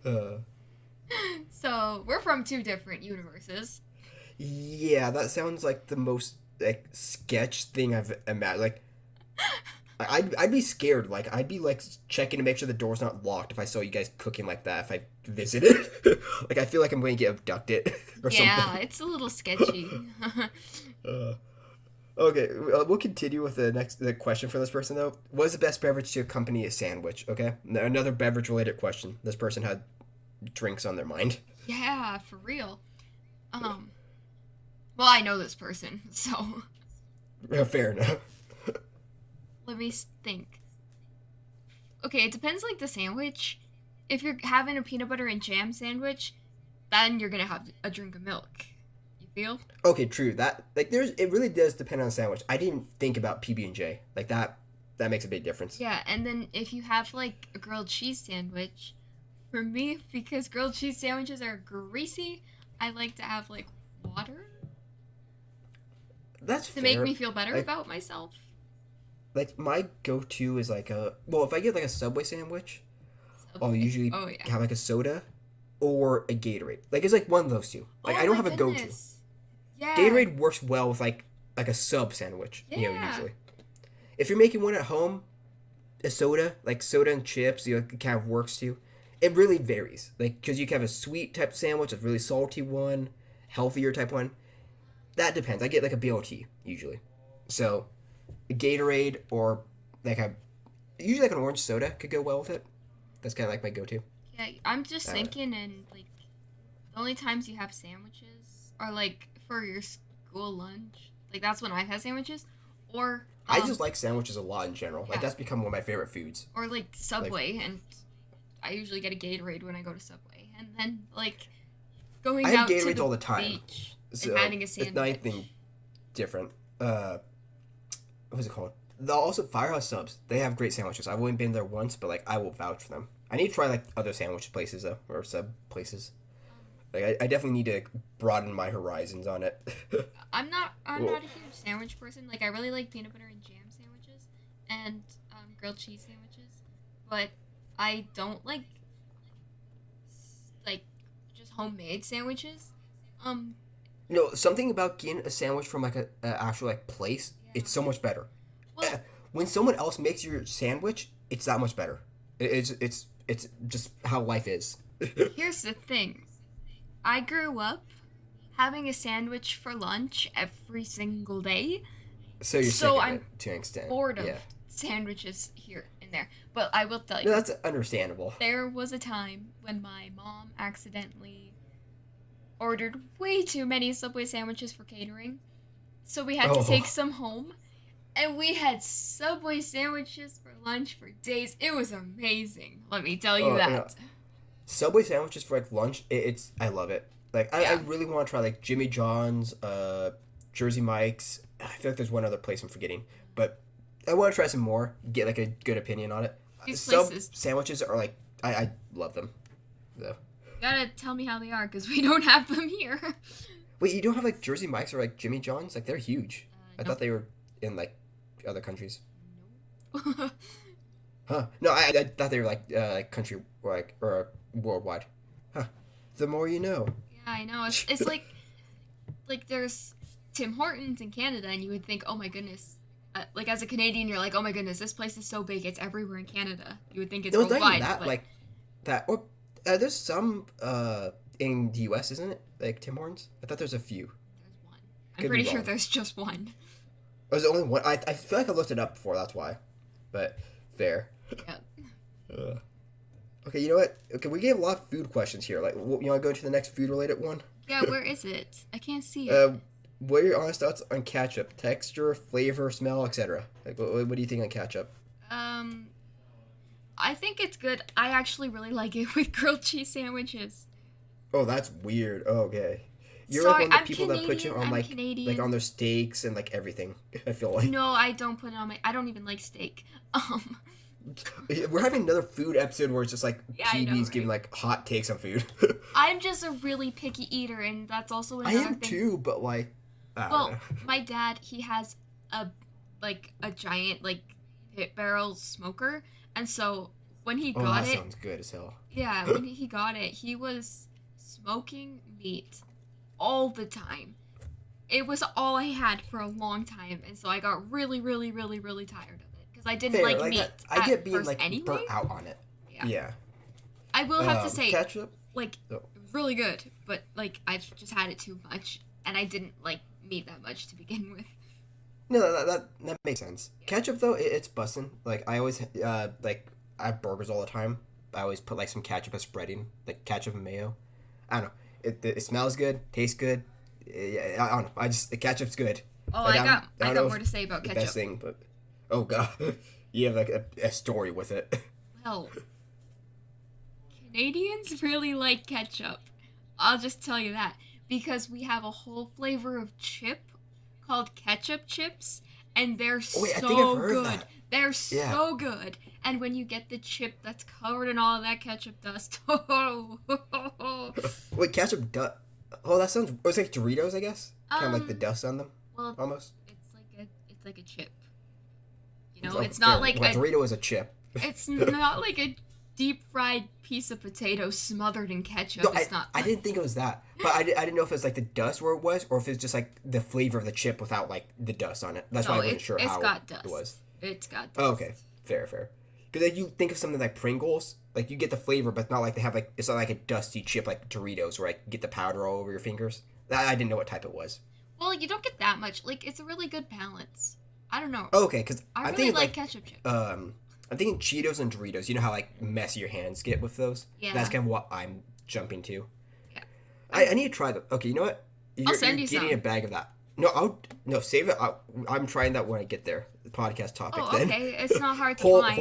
Uh, So we're from two different universes. yeah, that sounds like the most like sketch thing I've imagined. Like I'd be scared. Like I'd be like checking to make sure the door's not locked if I saw you guys cooking like that. If I visited, like I feel like I'm going to get abducted or Yeah, something. it's a little sketchy. Uh, okay, we'll continue with the question for this person though. What is the best beverage to accompany a sandwich? Okay, another beverage related question. This person had drinks on their mind. Yeah, for real. Um, well, I know this person, so Fair enough. let me think. Okay, it depends like the sandwich. If you're having a peanut butter and jam sandwich, then you're gonna have a drink of milk. You feel? Okay, true. That like there's it really does depend on the sandwich. I didn't think about PB and J like that. That makes a big difference. Yeah, and then if you have like a grilled cheese sandwich, for me, because grilled cheese sandwiches are greasy, I like to have like water That's to make fair. me feel better Like about myself. like my go to is like a well if I get like a Subway sandwich, I'll Subway. usually Oh yeah. have like a soda or a Gatorade. Like it's like one of those two. Like Oh I don't my have a go to. goodness. Yeah. Gatorade works well with like a sub sandwich. Yeah. Usually. If you're making one at home, a soda like soda and chips, it kind of works too. It really varies. Like because you can have a sweet type sandwich, a really salty one, healthier type one. That depends. I get like a BLT usually. So a Gatorade or like a usually like an orange soda could go well with it. That's kind of like my go-to. Yeah, I'm just Uh, thinking, and like the only times you have sandwiches are like for your school lunch. Like that's when I've had sandwiches, or I just like sandwiches a lot in general. Like yeah, that's become one of my favorite foods. or like Like Subway, and I usually get a Gatorade when I go to Subway, and then like going I have out to Gatorades the all the time, beach and so having a it's sandwich. not anything different. What's it called? The also Firehouse Subs. They have great sandwiches. I've only been there once, but like I will vouch for them. I need to try like other sandwich places though, or sub places. Like I definitely need to broaden my horizons on it. I'm Well, not a huge sandwich person. Like I really like peanut butter and jam sandwiches and grilled cheese sandwiches, but I don't like just homemade sandwiches. Um, something about getting a sandwich from like a actual like place, yeah. it's so much better. Well, When someone else makes your sandwich, it's that much better. It's just how life is. here's the thing. I grew up having a sandwich for lunch every single day, So you're sick so of I'm it to an extent. bored of Yeah. sandwiches here and there. But I will tell No, you, that's understandable. there was a time when my mom accidentally ordered way too many Subway sandwiches for catering. So we had to take Oh, some home. And we had Subway sandwiches for lunch for days. It was amazing. Let me tell you oh, no. that. Subway sandwiches for like lunch, it's I love it. Like I Yeah. really want to try like Jimmy John's, Jersey Mike's. I feel like there's one other place I'm forgetting, but I want to try some more. Get like a good opinion on it. These Sub places, sandwiches are like I love them. So You gotta tell me how they are, because we don't have them here. Wait, you don't have like Jersey Mike's or like Jimmy John's? Like they're huge. I Nope. thought they were in like other countries. Nope. Huh? No, I thought they were like country or worldwide. Huh? The more you know. Yeah, I know. It's like there's Tim Hortons in Canada, and you would think, oh my goodness, like as a Canadian, you're like, oh my goodness, this place is so big, it's everywhere in Canada. You would think it's No, it's not even worldwide, that. but Like that. Or there's some in the U.S., isn't it? Like Tim Hortons. I thought there's a few. there's one. I'm Could be pretty sure wrong. there's just one. There's only one. I feel like I looked it up before. That's why. But fair. Yeah. Uh, okay, you know what? Okay, we gave a lot of food questions here. Like, you want to go to the next food-related one? Yeah, where is it? I can't see it. What are your honest thoughts on ketchup? Texture, flavor, smell, etc. Like, what do you think on ketchup? Um, I think it's good. I actually really like it with grilled cheese sandwiches. Oh, that's weird. Oh, okay. You're like Sorry, one of the I'm people that put you Canadian. on I'm like Canadian. on their steaks and like everything. I feel like No, I don't put it on my. I don't even like steak. Um, we're having another food episode where it's just like Yeah, I know, PB's right? giving like hot takes on food. I'm just a really picky eater, and that's also I another am thing. too, but like I don't Well, know. my dad, he has a giant like pit barrel smoker, and so when he Oh, got that it, sounds good as hell. yeah, when he got it, he was smoking meat all the time. It was all I had for a long time, and so I got really, really, really, really tired of it because I didn't Fair, like like meat that. I at get being first like anyway. burnt out on it. Yeah. Yeah. I will have to say, Ketchup. like, Oh. it was really good, but like I've just had it too much, and I didn't like meat that much to begin with. No, that makes sense. Ketchup though, it's bussin'. Like I always like I have burgers all the time. I always put like some ketchup as spreading, like ketchup and mayo. I don't know. It smells good, tastes good. Yeah, I don't know. The ketchup's good. Oh, Like, I don't got know more if to say about the ketchup. best thing, but oh god, you have like a story with it. Well, Canadians really like ketchup. I'll just tell you that because we have a whole flavor of chip called ketchup chips, and they're Oh wait, I so think I've heard of good. that. They're Yeah. so good. And when you get the chip that's covered in all of that ketchup dust, oh, Wait, ketchup dust. Oh, that sounds. It's like Doritos, I guess. Kind of like the Um, dust on them, well, almost. it's like a chip. You know, Oh, it's not fair. like Well, a Dorito is a chip. it's not like a deep fried piece of potato smothered in ketchup. No, It's not. I didn't think it was that, but I didn't know if it was like the dust where it was, or if it's just like the flavor of the chip without like the dust on it. That's No, why I wasn't sure it's how got dust. it was. It's got. Oh, okay, fair. Because like, you think of something like Pringles, like you get the flavor, but it's not like they have like it's not like a dusty chip like Doritos where like you get the powder all over your fingers. I didn't know what type it was. Well, you don't get that much. Like, it's a really good balance. I don't know. Oh, okay, because I I'm really thinking like ketchup chips. I'm thinking Cheetos and Doritos. You know how like messy your hands get with those. Yeah. That's kind of what I'm jumping to. Yeah. I need to try them. Okay, you know what? Send you getting some. a bag of that. No, save it. I'm trying that when I get there. The podcast topic. Oh, then. okay. It's not hard to whole find.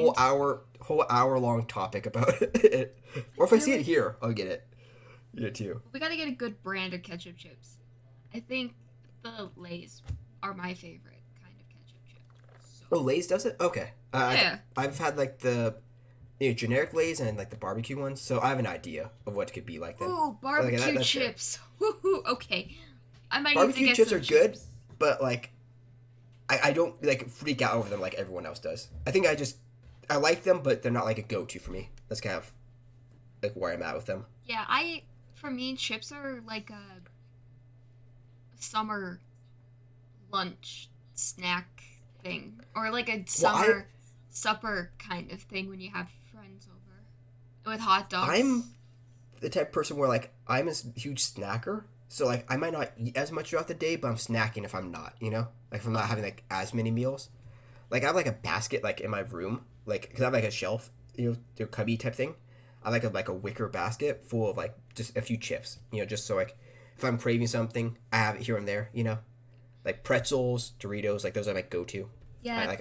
whole hour long topic about it. Or if I see it here, I'll get it. Get it too. We gotta get a good brand of ketchup chips. I think the Lay's are my favorite kind of ketchup chip. So, Oh, Lay's does it. Okay. Yeah. I've had like the generic Lay's and like the barbecue ones, so I have an idea of what it could be like. Then. ooh, barbecue that's fair. chips. Woohoo! Okay, I might Barbecue need to get chips some are good, chips. but like I don't like freak out over them like everyone else does. I think I like them, but they're not like a go-to for me. That's kind of like where I'm at with them. Yeah, for me, chips are like a summer lunch snack thing, or like a summer supper kind of thing when you have friends over with hot dogs. I'm the type of person where like I'm a huge snacker, so like I might not eat as much throughout the day, but I'm snacking if I'm not, you know, like if I'm not having like as many meals. Like I have like a basket like in my room, like because I have like a shelf, your cubby type thing. I like a wicker basket full of like just a few chips, just so like if I'm craving something, I have it here and there, like pretzels, Doritos, like those are my go-to. Yeah.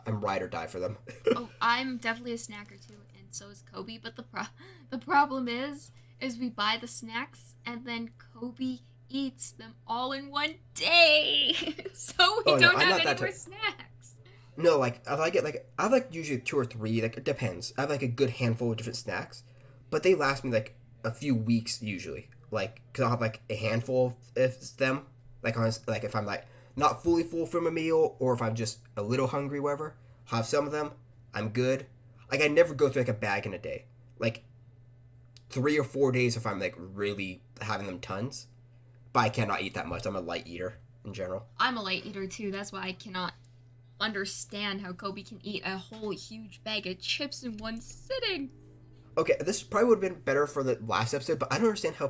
I'm ride or die for them. Oh, I'm definitely a snacker too, and so is Kobe. But the problem is we buy the snacks and then Kobe eats them all in one day, so we Oh, no, don't I'm have not any that more type. snacks. No, like if I get like I have like usually two or three, like it depends. I have like a good handful of different snacks, but they last me like a few weeks usually. Like, cause I'll have like a handful of them. Like on like if I'm like not fully full from a meal, or if I'm just a little hungry, whatever. I'll have some of them. I'm good. Like I never go through like a bag in a day. Like 3 or 4 days if I'm like really having them tons. But I cannot eat that much. I'm a light eater in general. I'm a light eater too. That's why I cannot understand how Kobe can eat a whole huge bag of chips in one sitting. Okay, this probably would have been better for the last episode, but I don't understand how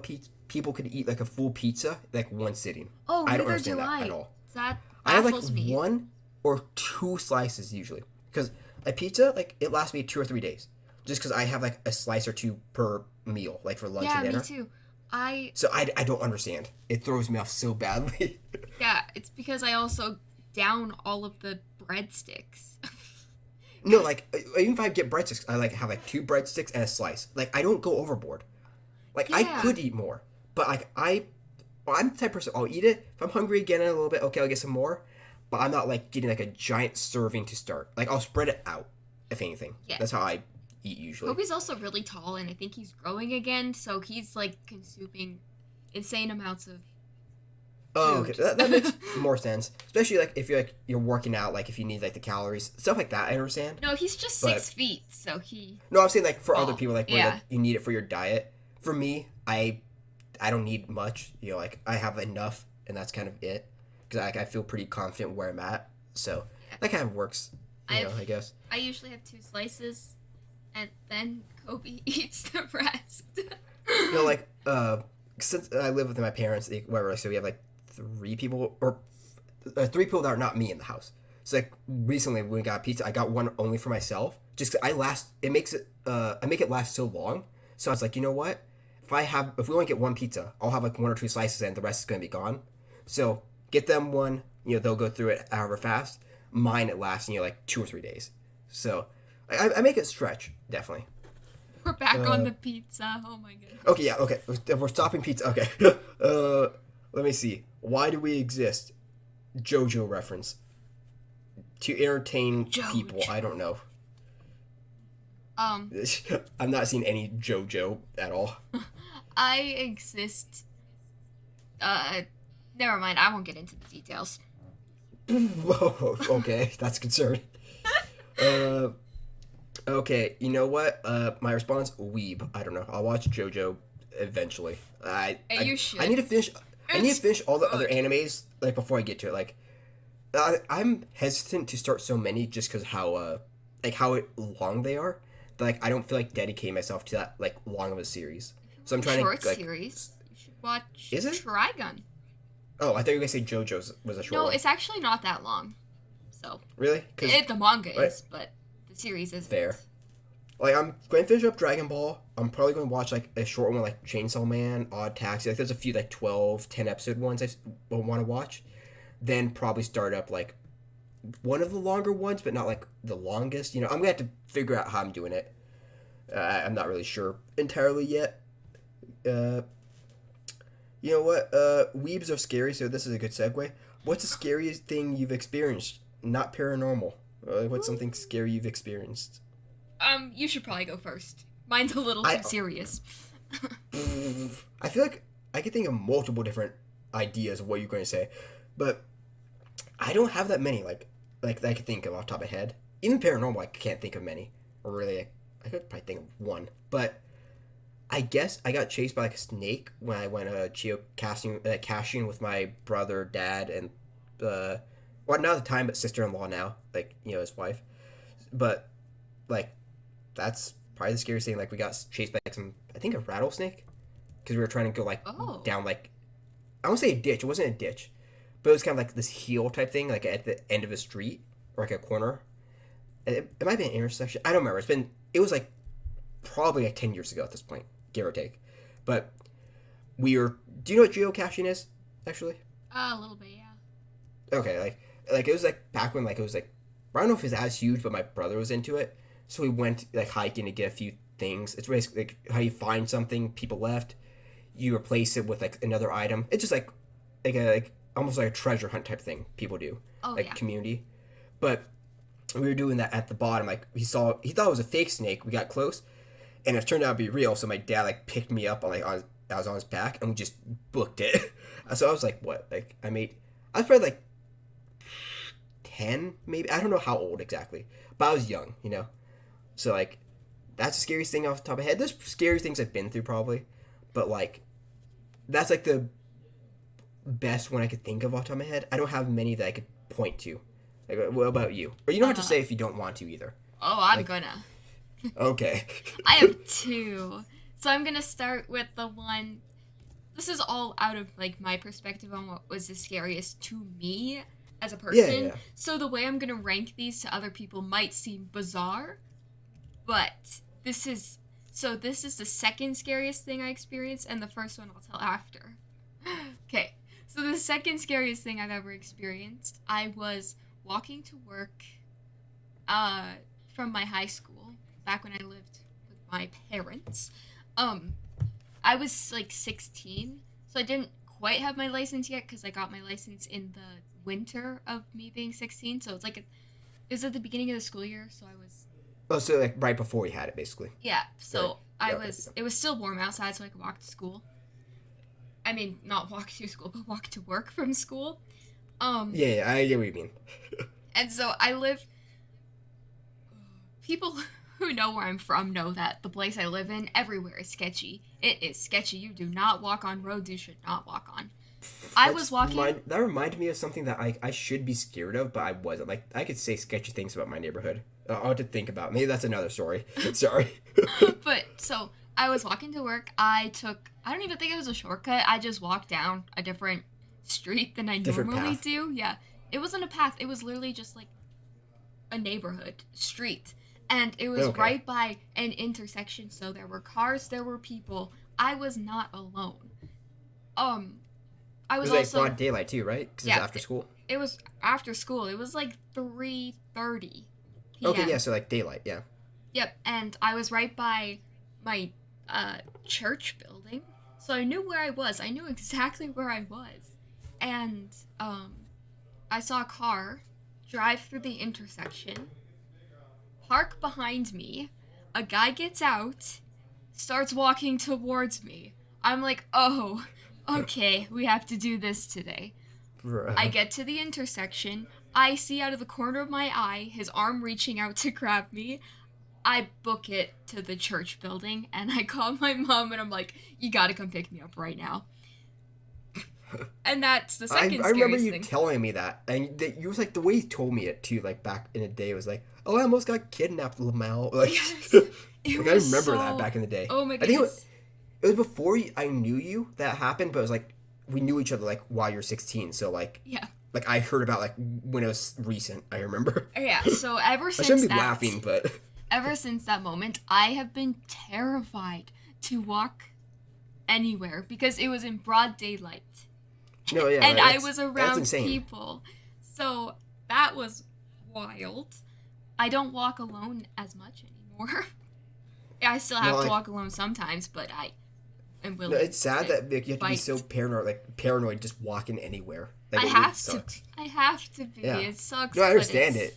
people could eat like a full pizza like one sitting. Oh, I don't neither do understand that I. at all. That I have like baffles me. 1 or 2 slices usually, because a pizza like it lasts me 2 or 3 days, just because I have like a slice or two per meal, like for lunch Yeah, and dinner. me too. I So I don't understand. It throws me off so badly. Yeah, it's because I also down all of the breadsticks. No, like even if I get breadsticks, I like have like 2 breadsticks and a slice. Like I don't go overboard. Like I Yeah. could eat more, but like I'm the type of person. I'll eat it if I'm hungry again in a little bit. Okay, I'll get some more, but I'm not like getting like a giant serving to start. Like I'll spread it out. If anything, Yeah. that's how I eat usually. Kobe's also really tall, and I think he's growing again, so he's like consuming insane amounts of Oh, okay, food. that makes more sense. Especially like if you're working out, like if you need like the calories, stuff like that. I understand. No, he's just But- 6 feet, so he. No, I'm saying like for other Oh, people, like where yeah. like, you need it for your diet. For me, I don't need much. You know, like I have enough, and that's kind of it. Because like I feel pretty confident where I'm at, so that kind of works. I guess. I usually have 2 slices, and then Kobe eats the rest. You know, like since I live with my parents, whatever, so we have like 3 people or 3 people that are not me in the house. So like recently when we got pizza, I got one only for myself. Just 'cause I last, it makes it, I make it last so long. So I was like, you know what? If we only get one pizza, I'll have like 1 or 2 slices and the rest is gonna be gone. So get them one. You know, they'll go through it however fast. Mine it lasts like 2 or 3 days. So I make it stretch definitely. We're back on the pizza. Oh my goodness. Okay, yeah, okay. We're stopping pizza. Okay. Let me see. Why do we exist? JoJo reference. To entertain people. I don't know. I'm not seeing any JoJo at all. I exist. Never mind. I won't get into the details. Whoa, okay, that's concerning. Okay, you know what? My response, weeb. I don't know. I'll watch JoJo eventually. You should. I need to finish. I need to It's finish all the other good. animes like before I get to it. Like, I'm hesitant to start so many just because how long they are. But, like, I don't feel like dedicating myself to that like long of a series. So I'm trying Short to like. series. You should watch Is it? Trigun. Oh, I thought you were gonna say JoJo's was a short No, one. it's actually not that long. So Really? 'Cause the manga Right. is, but the series is Fair. Like I'm going to finish up Dragon Ball. I'm probably going to watch like a short one like Chainsaw Man, Odd Taxi. Like there's a few like 12, 10 episode ones I want to watch. Then probably start up like one of the longer ones, but not like the longest. You know, I'm gonna have to figure out how I'm doing it. I'm not really sure entirely yet. You know what? Weebs are scary, so this is a good segue. What's the scariest thing you've experienced? Not paranormal. What's something scary you've experienced? You should probably go first. Mine's a little too serious. I feel like I could think of multiple different ideas of what you're going to say, but I don't have that many like that I could think of off the top of my head. Even paranormal, I can't think of many. Or really, I could probably think of one. But I guess I got chased by like a snake when I went caching with my brother, dad, and well, not at the time, but sister-in-law now, like his wife. But like that's probably the scariest thing. Like we got chased by like I think a rattlesnake, because we were trying to go like down like I won't say a ditch. It wasn't a ditch, but it was kind of like this hill type thing, like at the end of a street or like a corner. It might be an intersection. I don't remember. It was like probably like 10 years ago at this point, give or take. But do you know what geocaching is actually? A little bit, yeah. Okay, like it was like back when like it was like I don't know if it's as huge, but my brother was into it, so we went like hiking to get a few things. It's basically like how you find something people left, you replace it with like another item. It's just like almost like a treasure hunt type thing people do, community. But we were doing that at the bottom. Like he thought it was a fake snake. We got close, and it turned out to be real. So my dad like picked me up I was on his back and we just booked it. So I was like, what? Like I was probably like 10, maybe. I don't know how old exactly, but I was young, you know. So like that's the scariest thing off the top of my head. There's scary things I've been through probably, but like that's like the best one I could think of off the top of my head. I don't have many that I could point to. Like, what about you? Or you don't have to Uh, say if you don't want to either. oh, I'm Like, gonna. okay. I have two. So I'm gonna start with the one. This is all out of like my perspective on what was the scariest to me as a Yeah, person. yeah. So the way I'm gonna rank these to other people might seem bizarre, but this is the second scariest thing I experienced, and the first one I'll tell after. Okay, so the second scariest thing I've ever experienced, I was walking to work, uh, from my high school back when I lived with my parents. Um, I was like 16, so I didn't quite have my license yet because I got my license in the winter of me being 16. So it was at the beginning of the school year, so I was Oh, so like right before you had it, basically. yeah. Right. So I Yeah. Okay. was it was still warm outside, so I could walk to school. I mean, not walk to school, but walk to work from school. Um, Yeah, yeah, I get what you mean. and so I live. People who know where I'm from know that the place I live in, everywhere is sketchy. It is sketchy. You do not walk on roads you should not walk on. I was walking. That reminded me of something that I should be scared of, but I wasn't. Like I could say sketchy things about my neighborhood. I'll have to think about. Maybe that's another story. Sorry. But so I was walking to work. I don't even think it was a shortcut. I just walked down a different street than I Different normally path. do. Yeah. It wasn't a path. It was literally just like a neighborhood street. And it was Okay. right by an intersection, so there were cars, there were people. I was not alone. Um, I It was was like also broad daylight too, right? Because it's yeah, after school. it was after school. It was like 3:30 Okay, p.m. yeah. So like daylight, yeah. Yep, and I was right by my church building, so I knew where I was. I knew exactly where I was, and I saw a car drive through the intersection, park behind me. A guy gets out, starts walking towards me. I'm like, oh, okay, we have to do this today. I Bruh. get to the intersection. I see out of the corner of my eye his arm reaching out to grab me. I book it to the church building and I call my mom and I'm like, you gotta come pick me up right now. And that's the second I remember scariest you thing. telling me that, and you was like the way you told me it too. Like back in the day, was like, oh, I almost got kidnapped, Lamel. Like, Yes, it like I was remember that so. back in the day. Oh my I think goodness. it was before I knew you that happened, but it was like we knew each other like while you're 16. So Yeah. like I heard about like when it was recent. I remember. Yeah, so ever I shouldn't since be that laughing, but ever since that moment, I have been terrified to walk anywhere because it was in broad daylight. no, yeah, And like, I was that's around insane. people. So that was wild. I don't walk alone as much anymore. I still No, have to like walk alone sometimes, but I am no, willing it's sad to that like, you have to be so fight. paranoid just walking anywhere. Like I it have to. sucks. I have to be. Yeah. It sucks, No, I but understand it.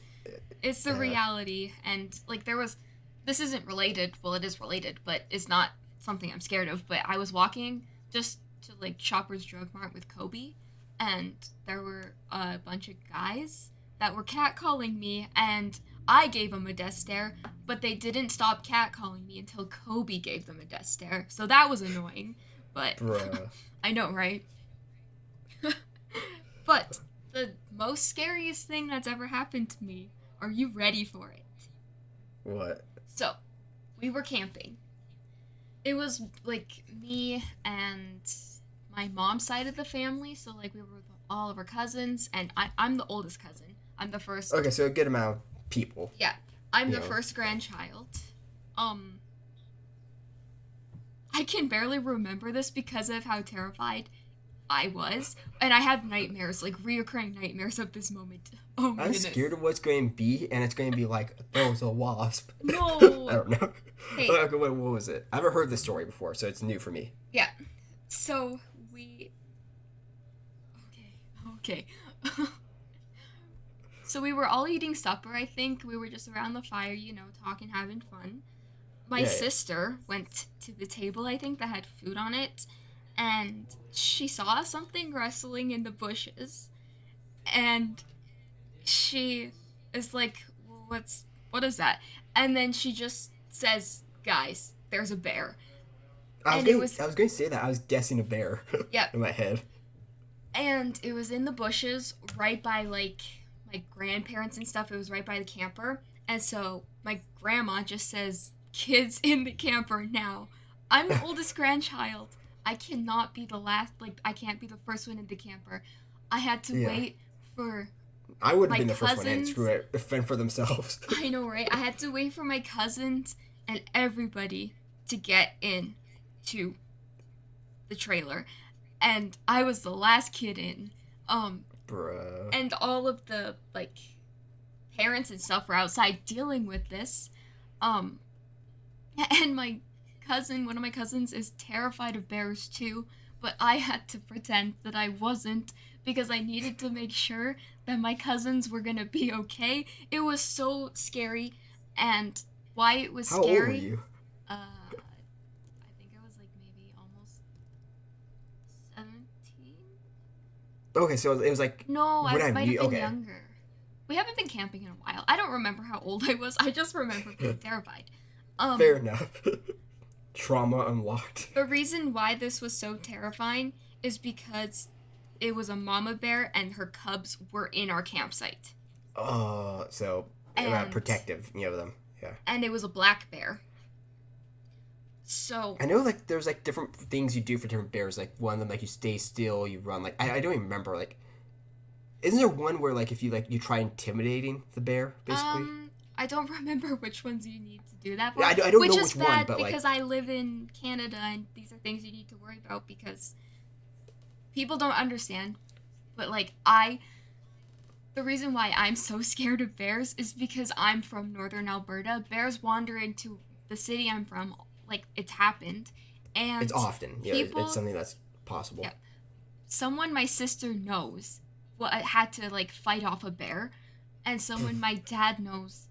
it's the Yeah. reality. And like there was, this isn't related. Well, it is related, but it's not something I'm scared of. But I was walking just to like Shoppers Drug Mart with Kobe, and there were a bunch of guys that were catcalling me, and I gave them a death stare, but they didn't stop catcalling me until Kobe gave them a death stare. So that was annoying. But Bruh. I know, right? But the most scariest thing that's ever happened to me, are you ready for it? What? So, we were camping. It was like me and my mom's side of the family, so like we were with all of our cousins, and I'm the oldest cousin. I'm the first. Okay, so a good amount of people. Yeah, I'm You the know. first grandchild. Um, I can barely remember this because of how terrified I was, and I have nightmares, like reoccurring nightmares of this moment. Oh my I'm goodness. scared of what's going to be, and it's going to be like, there was a wasp. No. I don't know. Hey. Okay, what was it? I haven't heard this story before, so it's new for me. Yeah. So we. Okay. So we were all eating supper, I think. We were just around the fire, talking, having fun. my Yeah, yeah. sister went to the table, I think, that had food on it, and she saw something rustling in the bushes, and she is like, what is that? And then she just says, "Guys, there's a bear." And it was I was going to say that. I was guessing a bear yeah, in my head. and it was in the bushes right by like my grandparents and stuff. It was right by the camper. And so my grandma just says, "Kids in the camper now." I'm the oldest grandchild. I cannot be the last, like, I can't be the first one in the camper. I had to Yeah. wait for I would have my been the first one in. Screw cousins. it. Fend for themselves. I know, right? I had to wait for my cousins and everybody to get in to the trailer. And I was the last kid in. Um, Bruh. and all of the like parents and stuff were outside dealing with this. Um, and my cousin, one of my cousins, is terrified of bears too. But I had to pretend that I wasn't because I needed to make sure that my cousins were gonna be okay. It was so scary, and why it was How old were scary. you? I think I was like maybe almost 17. Okay, so it was like No, when I I might have knew. been Okay. younger. We haven't been camping in a while. I don't remember how old I was. I just remember being terrified. Fair Um, enough. Trauma unlocked. the reason why this was so terrifying is because it was a mama bear and her cubs were in our campsite. So And protective, them. Yeah. it was a black bear. So, I know, like, there's like different things you do for different bears. Like one of them, like you stay still, you run. Like I don't even remember. Like, isn't there one where like if you like you try intimidating the bear, basically? I don't remember which ones you need to do that Yeah, for, I don't which know is which one, bad but like, because I live in Canada and these are things you need to worry about because people don't understand. But like the reason why I'm so scared of bears is because I'm from northern Alberta. Bears wander into the city I'm from, like it's happened, it's and often, it's people, something that's possible. yeah, someone my sister knows what had to like fight off a bear, and someone my dad knows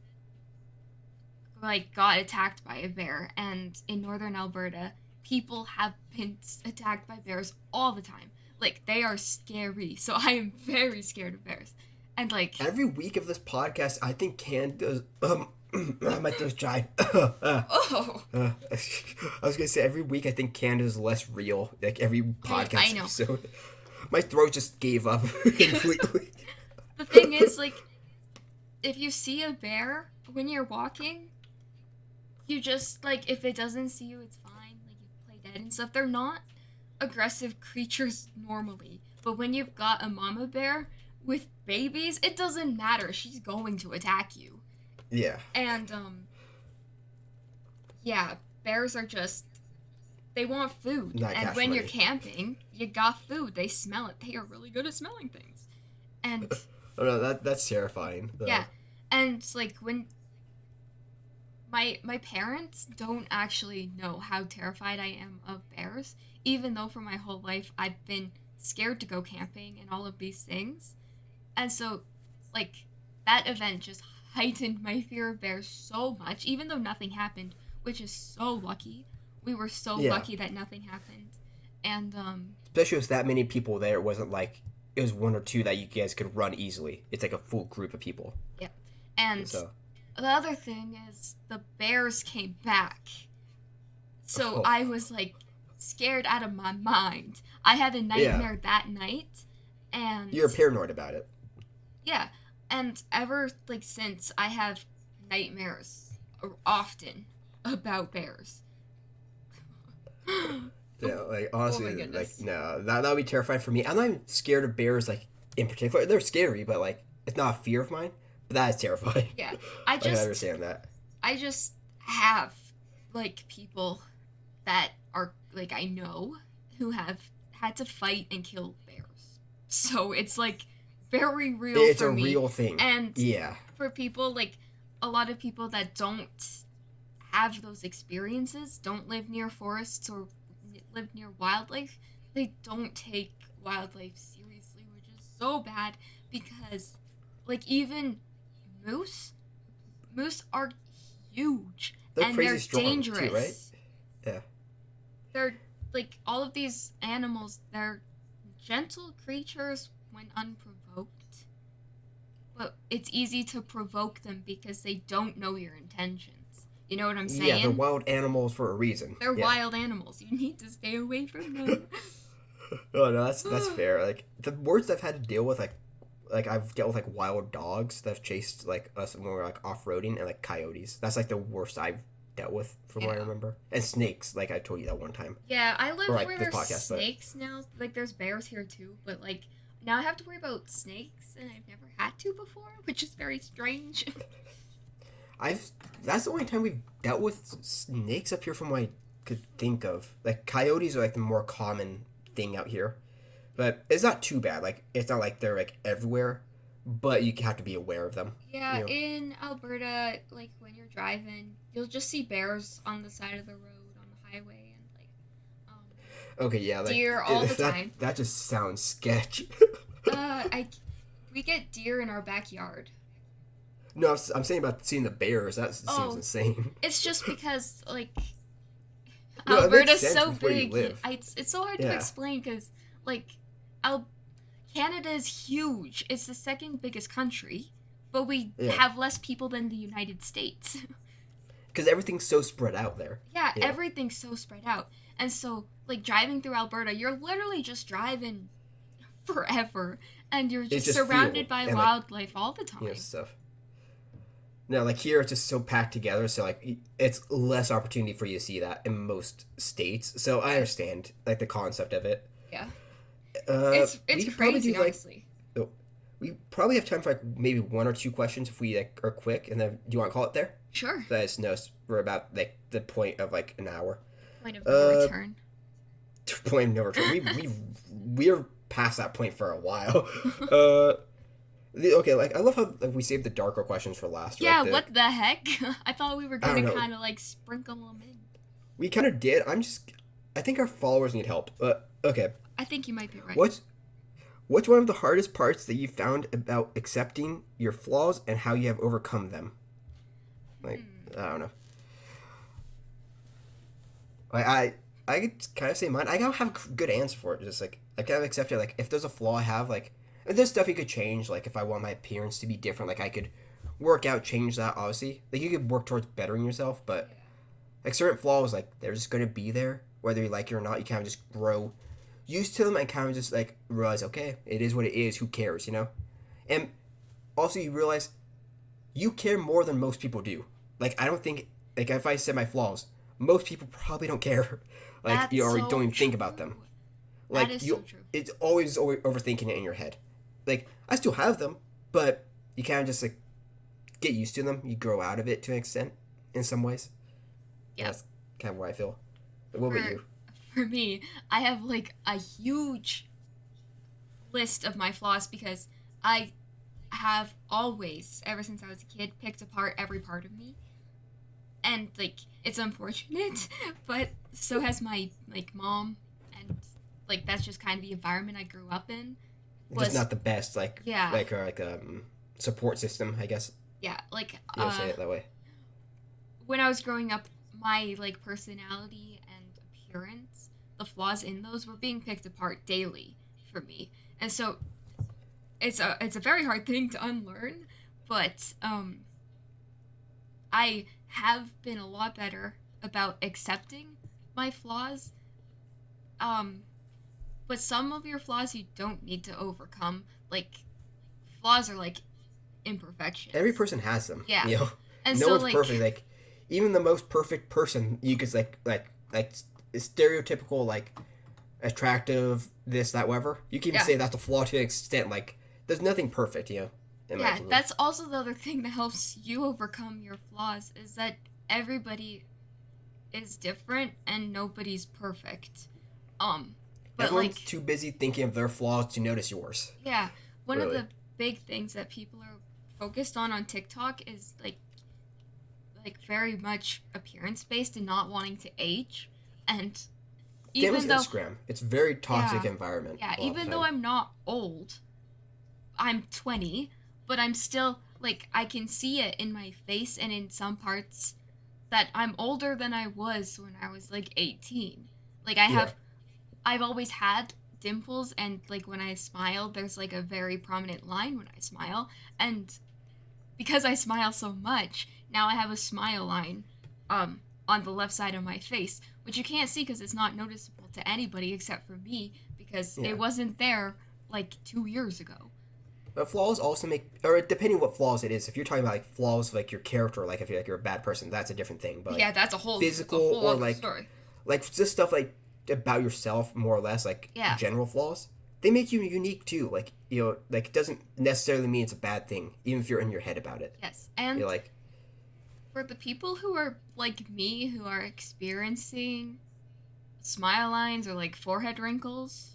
like got attacked by a bear. And in northern Alberta, people have been attacked by bears all the time. Like they are scary, so I am very scared of bears. And like Every week of this podcast, I think Canada's my throat's dry. oh, I was gonna say every week I think Canada's less real. Like every I podcast know. episode, my throat just gave up completely. The thing is, like, if you see a bear when you're walking, you just like if it doesn't see you, it's fine. Like you play dead and stuff. They're not aggressive creatures normally, but when you've got a mama bear with babies, it doesn't matter. She's going to attack you. Yeah, And yeah, bears are just they want food. not And cash when you're money. camping, you got food. They smell it. They are really good at smelling things. And Oh no, that's terrifying yeah, though. and like when my parents don't actually know how terrified I am of bears, even though for my whole life I've been scared to go camping and all of these things. And so like that event just heightened my fear of bears so much, even though nothing happened, which is so lucky. We were so Yeah, lucky that nothing happened. And especially with that many people there, it wasn't like it was one or two that you guys could run easily. It's like a full group of people. yeah. And So, the other thing is the bears came back. So oh, I was like scared out of my mind. I had a yeah, nightmare that night, and you're paranoid about it. yeah, and ever like since I have nightmares often about bears. Yeah, like Oh my honestly, like goodness. no, that would be terrifying for me. I'm not even scared of bears, like in particular. They're scary, but like it's not a fear of mine. But that is terrifying. Yeah, I Like I just understand that. I just have like people that are like I know who have had to fight and kill bears. So it's like very real It's a for me. real thing. And Yeah, for people like a lot of people that don't have those experiences, don't live near forests or live near wildlife, they don't take wildlife seriously, which is so bad because like even moose moose are huge They're and crazy they're strong too, right? dangerous. Yeah. They're like all of these animals, they're gentle creatures when unprovoked, but it's easy to provoke them because they don't know your intentions. You know what I'm Yeah, they're saying? wild animals for a reason. They're Yeah. wild animals. You need to stay away from them. Oh no, that's fair. Like the worst I've had to deal with, like I've dealt with like wild dogs that have chased like us when we were like off roading, and like coyotes. That's like the worst I've dealt with from what I Yeah. remember. And snakes, like I told you that one time, Yeah, I or live like where this there's podcast. But snakes now. Like there's bears here too, but like now I have to worry about snakes, and I've never had to before, which is very strange. I've that's the only time we've dealt with snakes up here from what I could think of. Like coyotes are like the more common thing out here, but it's not too bad. Like it's not like they're like everywhere, but you have to be aware of them. Yeah, You know. in Alberta, like when you're driving, you'll just see bears on the side of the road on the highway, and like Okay, yeah, like deer all the that time. that just sounds sketch. I we get deer in our backyard. No, I'm saying about seeing the bears. That seems Oh, insane. it's just because like No, it makes Alberta's sense so with where you big. live. It's so hard to Yeah, explain because like Al- Canada is huge. It's the second biggest country, but we yeah, have less people than the United States. because everything's so spread out there. Yeah, You know, everything's so spread out. And so, like, driving through Alberta, you're literally just driving forever. And you're it's just just surrounded field by and like wildlife all the time. stuff. No, like here it's just so packed together, so like it's less opportunity for you to see that in most states. So I understand like the concept of it. Yeah. We It's could probably do crazy, like honestly. oh, we probably have time for like maybe one or two questions if we like are quick, and then do you want to call it there? Sure. So I just know we're about like the point of like an hour. Point of no Uh, return. Point of no return. We're past that point for a while. Uh, okay, like I love how like, we saved the darker questions for last. Or, Yeah, like, what the heck? I thought we were I don't gonna know. kind of like sprinkle them in. We kind of did. I think our followers need help. Okay. I think you might be right. What's one of the hardest parts that you found about accepting your flaws and how you have overcome them? Like, I don't know. I could kind of say mine. I don't have a good answer for it. Just like I kind of accept it. Like if there's a flaw I have, like if there's stuff you could change. Like if I want my appearance to be different, like I could work out, change that. Obviously, like you could work towards bettering yourself. But like certain flaws, like they're just gonna be there, whether you like it or not. You kind of just grow used to them and kind of just like realize, okay, it is what it is. Who cares, you know? And also you realize you care more than most people do. Like I don't think like if I said my flaws, most people probably don't care. Like That's you already so don't even think true. about them. That Like is so you, true. it's always overthinking it in your head. Like I still have them, but you kind of just like get used to them. You grow out of it to an extent, in some ways. Yeah. That's kind of where I feel. What about For you? for me, I have like a huge list of my flaws because I have always, ever since I was a kid, picked apart every part of me. And like it's unfortunate, but so has my like mom and like that's just kind of the environment I grew up in. Just Was not the best, yeah, support system, I guess. yeah, like You know, say it that way. when I was growing up, my like personality and appearance, the flaws in those were being picked apart daily for me. And so it's a very hard thing to unlearn, but I have been a lot better about accepting my flaws. Um, but some of your flaws you don't need to overcome. Like flaws are like Every imperfections. person has them. Yeah. You know, And no so one's like perfect. Like even the most perfect person, you could like stereotypical like attractive this that whatever. You can even yeah. say that's a flaw to an extent. Like there's nothing perfect. You know, in my Yeah, opinion. that's also the other thing that helps you overcome your flaws is that everybody is different and nobody's perfect. Um, but Everyone's like too busy thinking of their flaws to notice yours. yeah, one of Really. the big things that people are focused on TikTok is like very much appearance based and not wanting to age. And Same as even though Instagram. It's a very toxic yeah, environment. yeah, A lot of even the though time. I'm not old, I'm 20, but I'm still like I can see it in my face and in some parts that I'm older than I was when I was like 18. Like Yeah. I've always had dimples, and like when I smile there's like a very prominent line when I smile, and because I smile so much, now I have a smile line on the left side of my face, which you can't see because it's not noticeable to anybody except for me because Yeah. it wasn't there like 2 years ago. But flaws also make, or depending what flaws it is. If you're talking about like flaws of, like your character, like if you're a bad person, that's a different thing. But like Yeah, that's a physical whole or other story. like just stuff like about yourself, more or less, like Yeah. general flaws, they make you unique too. Like like it doesn't necessarily mean it's a bad thing, even if you're in your head about it. Yes. And You're like, for the people who are like me who are experiencing smile lines or like forehead wrinkles,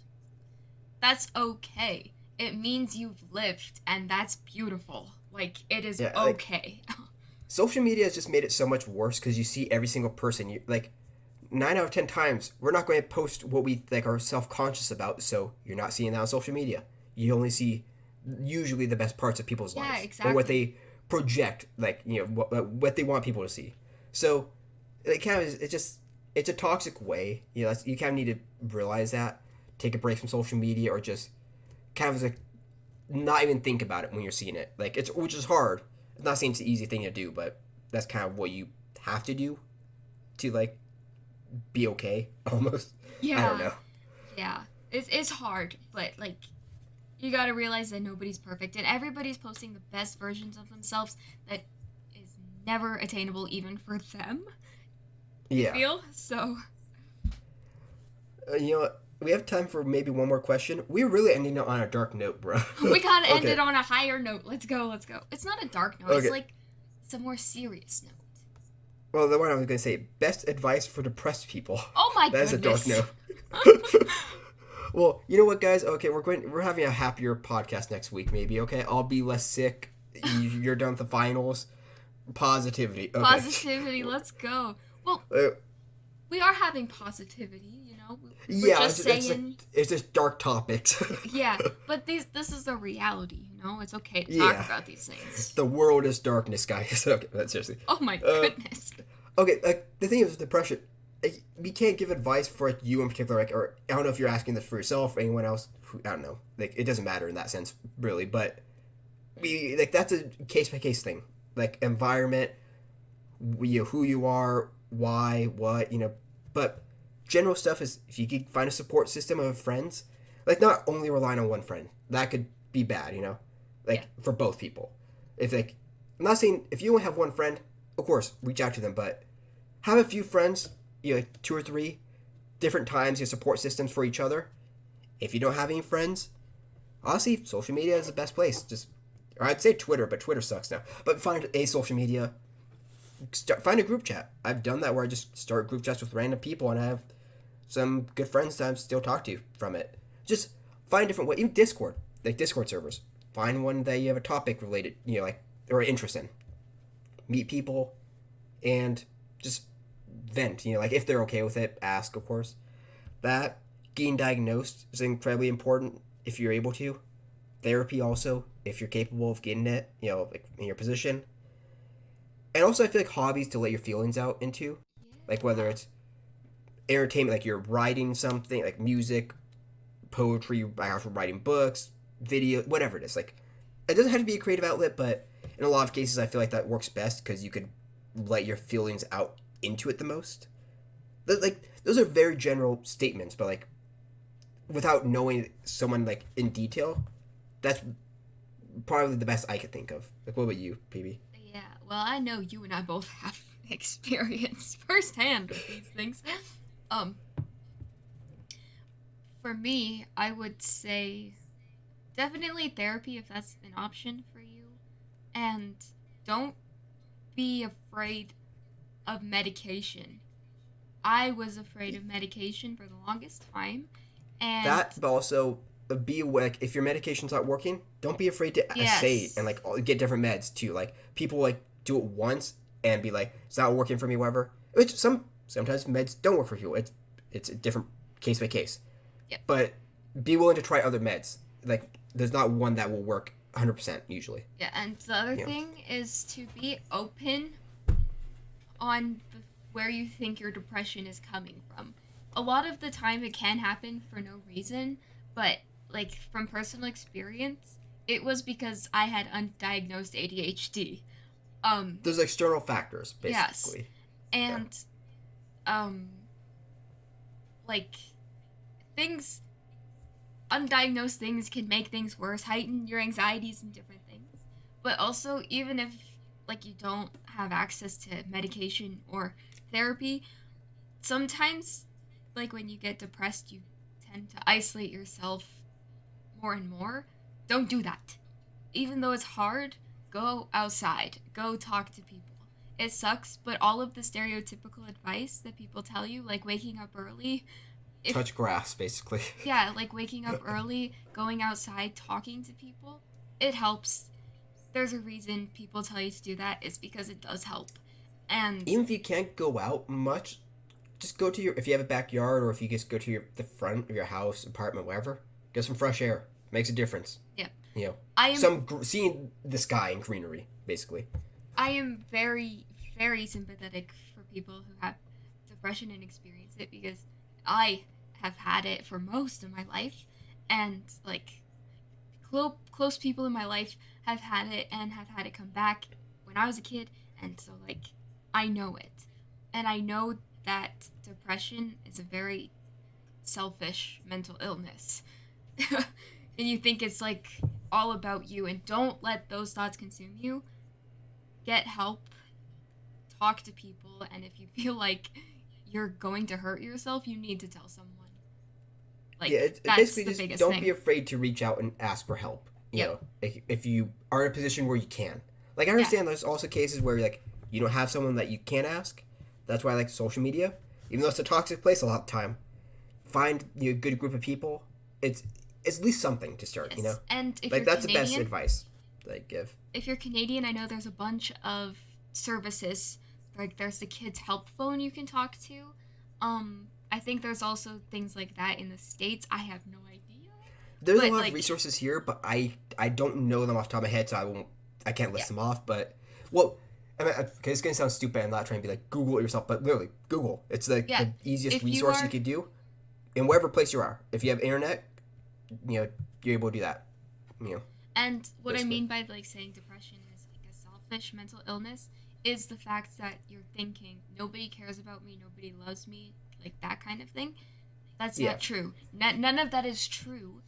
that's okay. It means you've lived, and that's beautiful. Like, it is yeah, like okay. social media has just made it so much worse because you see every single person. You like 9 out of 10 times we're not going to post what we like are self conscious about, so you're not seeing that on social media. You only see usually the best parts of people's Yeah, lives or what exactly. they project, like what they want people to see. So it kind of it's just it's a toxic way. You kind of need to realize that, take a break from social media, or just kind of like not even think about it when you're seeing it. Like it's which is hard. I'm not saying it's an easy thing to do, but that's kind of what you have to do to like be okay almost. I don't Yeah, know. yeah. It's hard, but like, you gotta realize that nobody's perfect, and everybody's posting the best versions of themselves that is never attainable even for them, I Yeah. feel. So, You know what? We have time for maybe one more question. We're really ending on a dark note, bro. we gotta end it Okay. on a higher note. Let's go, let's go. It's not a dark note, it's Okay. like, it's a more serious note. Well, the one I was gonna say, best advice for depressed people. Oh my That is a dark goodness. note. Well, you know what, guys? Okay, we're having a happier podcast next week, maybe. Okay, I'll be less sick. You're done with the finals. Positivity. Okay. Positivity, let's go. Well, Uh, we are having positivity, you know? We're yeah, just saying, it's just dark topics. yeah, but this is the reality, you know? It's okay to talk Yeah. about these things. The world is darkness, guys. Okay, that's seriously. Oh my Uh, goodness. okay, like the thing is with depression, like, we can't give advice for like you in particular. Like, or I don't know if you're asking this for yourself or anyone else. I don't know. Like, it doesn't matter in that sense, really. But we like that's a case by case thing. Like environment, who you are, why, what, But general stuff is if you can find a support system of friends, like not only relying on one friend, that could be bad, Yeah. like for both people. If like, I'm not saying if you only have one friend, of course reach out to them, but have a few friends, like two or three different times, your support systems for each other. If you don't have any friends, honestly, social media is the best place. Just, or I'd say Twitter, but Twitter sucks now. But find a social media, find a group chat. I've done that where I just start group chats with random people, and I have some good friends that I still talk to from it. Just find a different way. Even Discord, like Discord servers. Find one that you have a topic related, like or interest in. Meet people, and just vent. Like if they're okay with it, ask, of course. That getting diagnosed is incredibly important if you're able to. Therapy also, if you're capable of getting it, like in your position. And also, I feel like hobbies to let your feelings out into, like whether Yeah. it's entertainment, like you're writing something, like music, poetry, writing books, video, whatever it is. Like, it doesn't have to be a creative outlet, but in a lot of cases, I feel like that works best because you could let your feelings out into it the most. Like, those are very general statements, but like, without knowing someone like in detail, that's probably the best I could think of. Like, what about you, PB? Yeah. Well, I know you and I both have experience firsthand with these things. Um, for me, I would say definitely therapy if that's an option for you. And don't be afraid of medication. I was afraid of medication for the longest time. And That, but also be aware, like if your medication's not working, don't be afraid to say and yes. like get different meds too. Like people like do it once and be like, it's not working for me, whatever. Which sometimes meds don't work for people. It's a different case by case. Yep. But be willing to try other meds. Like there's not one that will work 100% usually. Yeah, and the other You know. thing is to be open on where you think your depression is coming from. A lot of the time, it can happen for no reason, but like from personal experience, it was because I had undiagnosed ADHD. Um, There's external factors, yes, basically. Yeah. and um, like things, undiagnosed things can make things worse, heighten your anxieties and different things. But also, even if like you don't have access to medication or therapy, sometimes like when you get depressed, you tend to isolate yourself more and more. Don't do that. Even though it's hard, go outside, go talk to people. It sucks, but all of the stereotypical advice that people tell you, like waking up early, if Touch grass, basically. yeah, like waking up early, going outside, talking to people, it helps. There's a reason people tell you to do that. It's because it does help. And Even if you can't go out much, just go to your, if you have a backyard, or if you just go to the front of your house, apartment, wherever, get some fresh air. Makes a difference. yeah, You know, I am seeing the sky and greenery, basically. I am very very sympathetic for people who have depression and experience it because I have had it for most of my life, and like close people in my life have had it and have had it come back when I was a kid, and so like I know it, and I know that depression is a very selfish mental illness. And you think it's like all about you, and don't let those thoughts consume you. Get help, talk to people, and if you feel like you're going to hurt yourself, you need to tell someone. Yeah, Like it that's basically the just biggest don't be thing. afraid to reach out and ask for help. You Yep. know, if you are in a position where you can. Like, I Yeah. understand there's also cases where like you don't have someone that you can ask. That's why I like social media, even though it's a toxic place a lot of the time. Find a good group of people. It's at least something to start. You know, Yes. And like that's the best advice that I give. If you're Canadian, I know there's a bunch of services. Like there's the kids help phone you can talk to. I think there's also things like that in the States. I have no idea. There's a But lot of like resources here, but I don't know them off the top of my head, so I can't yeah. list them off. But well, I mean, okay, it's gonna sound stupid. I'm not trying to be like Google it yourself, but literally Google. It's like Yeah. the easiest If you resource you are could do in whatever place you are. If you have internet, you're able to do that. You know, And what I basically. mean by like saying depression is like a selfish mental illness is the fact that you're thinking nobody cares about me, nobody loves me, like that kind of thing. That's Yeah, not true. None of that is true.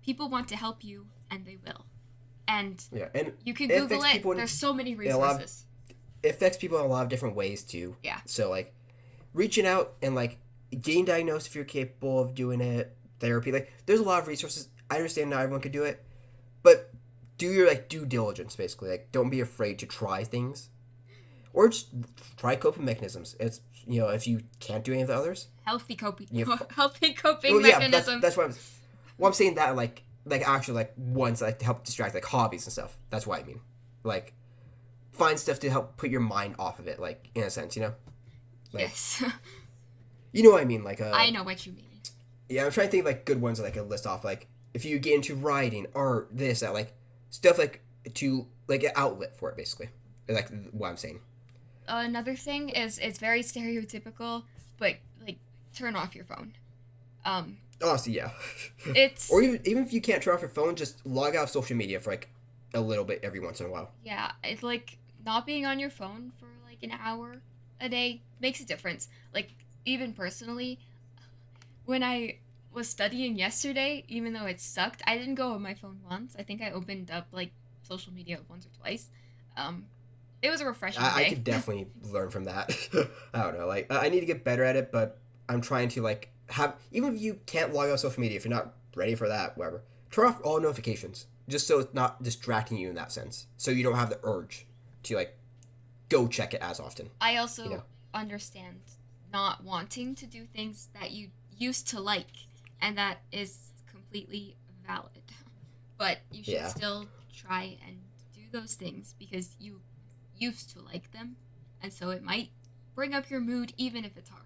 People want to help you, and they will. And yeah, and you can it Google affects it. people There's so many in a lot. resources. It affects people in a lot of different ways too. Yeah. So like reaching out and like getting diagnosed if you're capable of doing it, therapy. Like there's a lot of resources. I understand not everyone could do it, but do your like due diligence basically. Like don't be afraid to try things, or just try coping mechanisms. It's if you can't do any of the others, Healthy coping, you healthy coping well yeah that's mechanisms. why I'm saying that like actually like ones like to help distract like hobbies and stuff. That's what I mean. Like find stuff to help put your mind off of it. Like in a sense, like Yes, you know what I mean. Like I know what you mean. yeah, I'm trying to think of like good ones that I could list off. Like if you get into writing, art, this, that, like stuff like to like an outlet for it, basically. Like what I'm saying. Another thing is it's very stereotypical, but like turn off your phone. Um, Honestly, yeah. Or it's even if you can't turn off your phone, just log out of social media for like a little bit every once in a while. yeah, it's like not being on your phone for like an hour a day makes a difference. Like even personally, when I was studying yesterday, even though it sucked, I didn't go on my phone once. I think I opened up like social media once or twice. Um, it was a refreshing I day. could definitely learn from that. I don't know. Like I need to get better at it, but I'm trying to like have even if you can't log out of social media, if you're not ready for that, whatever. Turn off all notifications just so it's not distracting you in that sense. So you don't have the urge to like go check it as often. I You also know. understand not wanting to do things that you used to like, and that is completely valid. But you should Yeah. still try and do those things because you used to like them, and so it might bring up your mood even if it's hard.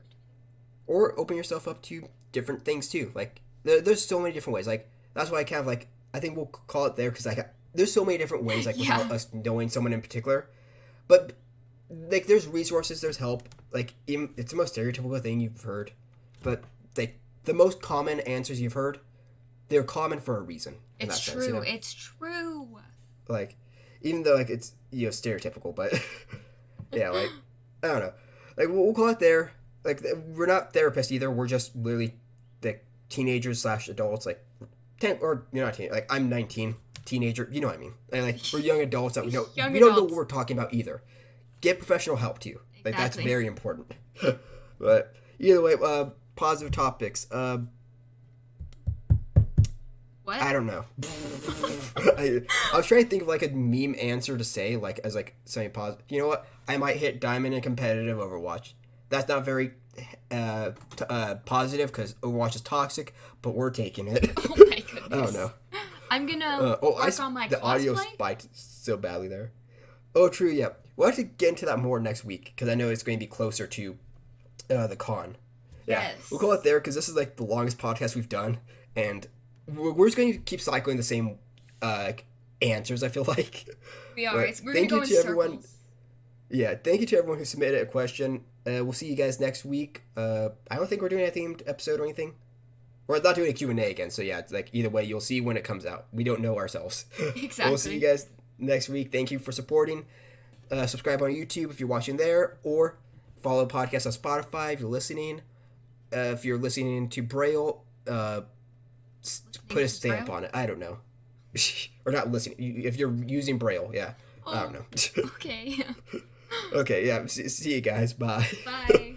Or open yourself up to different things too. Like there's so many different ways. Like that's why I kind of like I think we'll call it there because like there's so many different ways like Yeah. without us knowing someone in particular. But like there's resources, there's help. Like even, it's the most stereotypical thing you've heard, but like the most common answers you've heard, they're common for a reason. In It's that true. sense, you know? It's true. Like even though like it's stereotypical, but yeah, like I don't know. Like we'll call it there. Like we're not therapists either. We're just literally like teenagers slash adults. Like 10 or you're not teen. Like I'm 19, teenager. You know what I mean? And like we're young adults that we don't know what we're talking about either. Get professional help too. Like that's very important. But either way, positive topics. What? I don't know. I was trying to think of like a meme answer to say, like as like something positive. You know what? I might hit diamond in competitive Overwatch. That's not very positive because Overwatch is toxic, but we're taking it. Oh my goodness. I don't know. I'm gonna work on my the cosplay. audio spiked so badly there. Oh, true. Yeah, we'll have to get into that more next week because I know it's going to be closer to the con. Yeah, Yes. we'll call it there because this is like the longest podcast we've done, and we're just going to keep cycling the same answers. I feel like We are. But We're gonna go in circles. Everyone. Yeah, thank you to everyone who submitted a question. We'll see you guys next week. I don't think we're doing a themed episode or anything. We're not doing a Q&A again, so yeah, it's like either way, you'll see when it comes out. We don't know ourselves. Exactly. We'll see you guys next week. Thank you for supporting. Subscribe on YouTube if you're watching there, or follow the podcast on Spotify if you're listening. If you're listening to Braille, put a stamp on it. I don't know. Or not listening. If you're using Braille, yeah. I don't know. Okay. Okay, yeah. See you guys. Bye. Bye.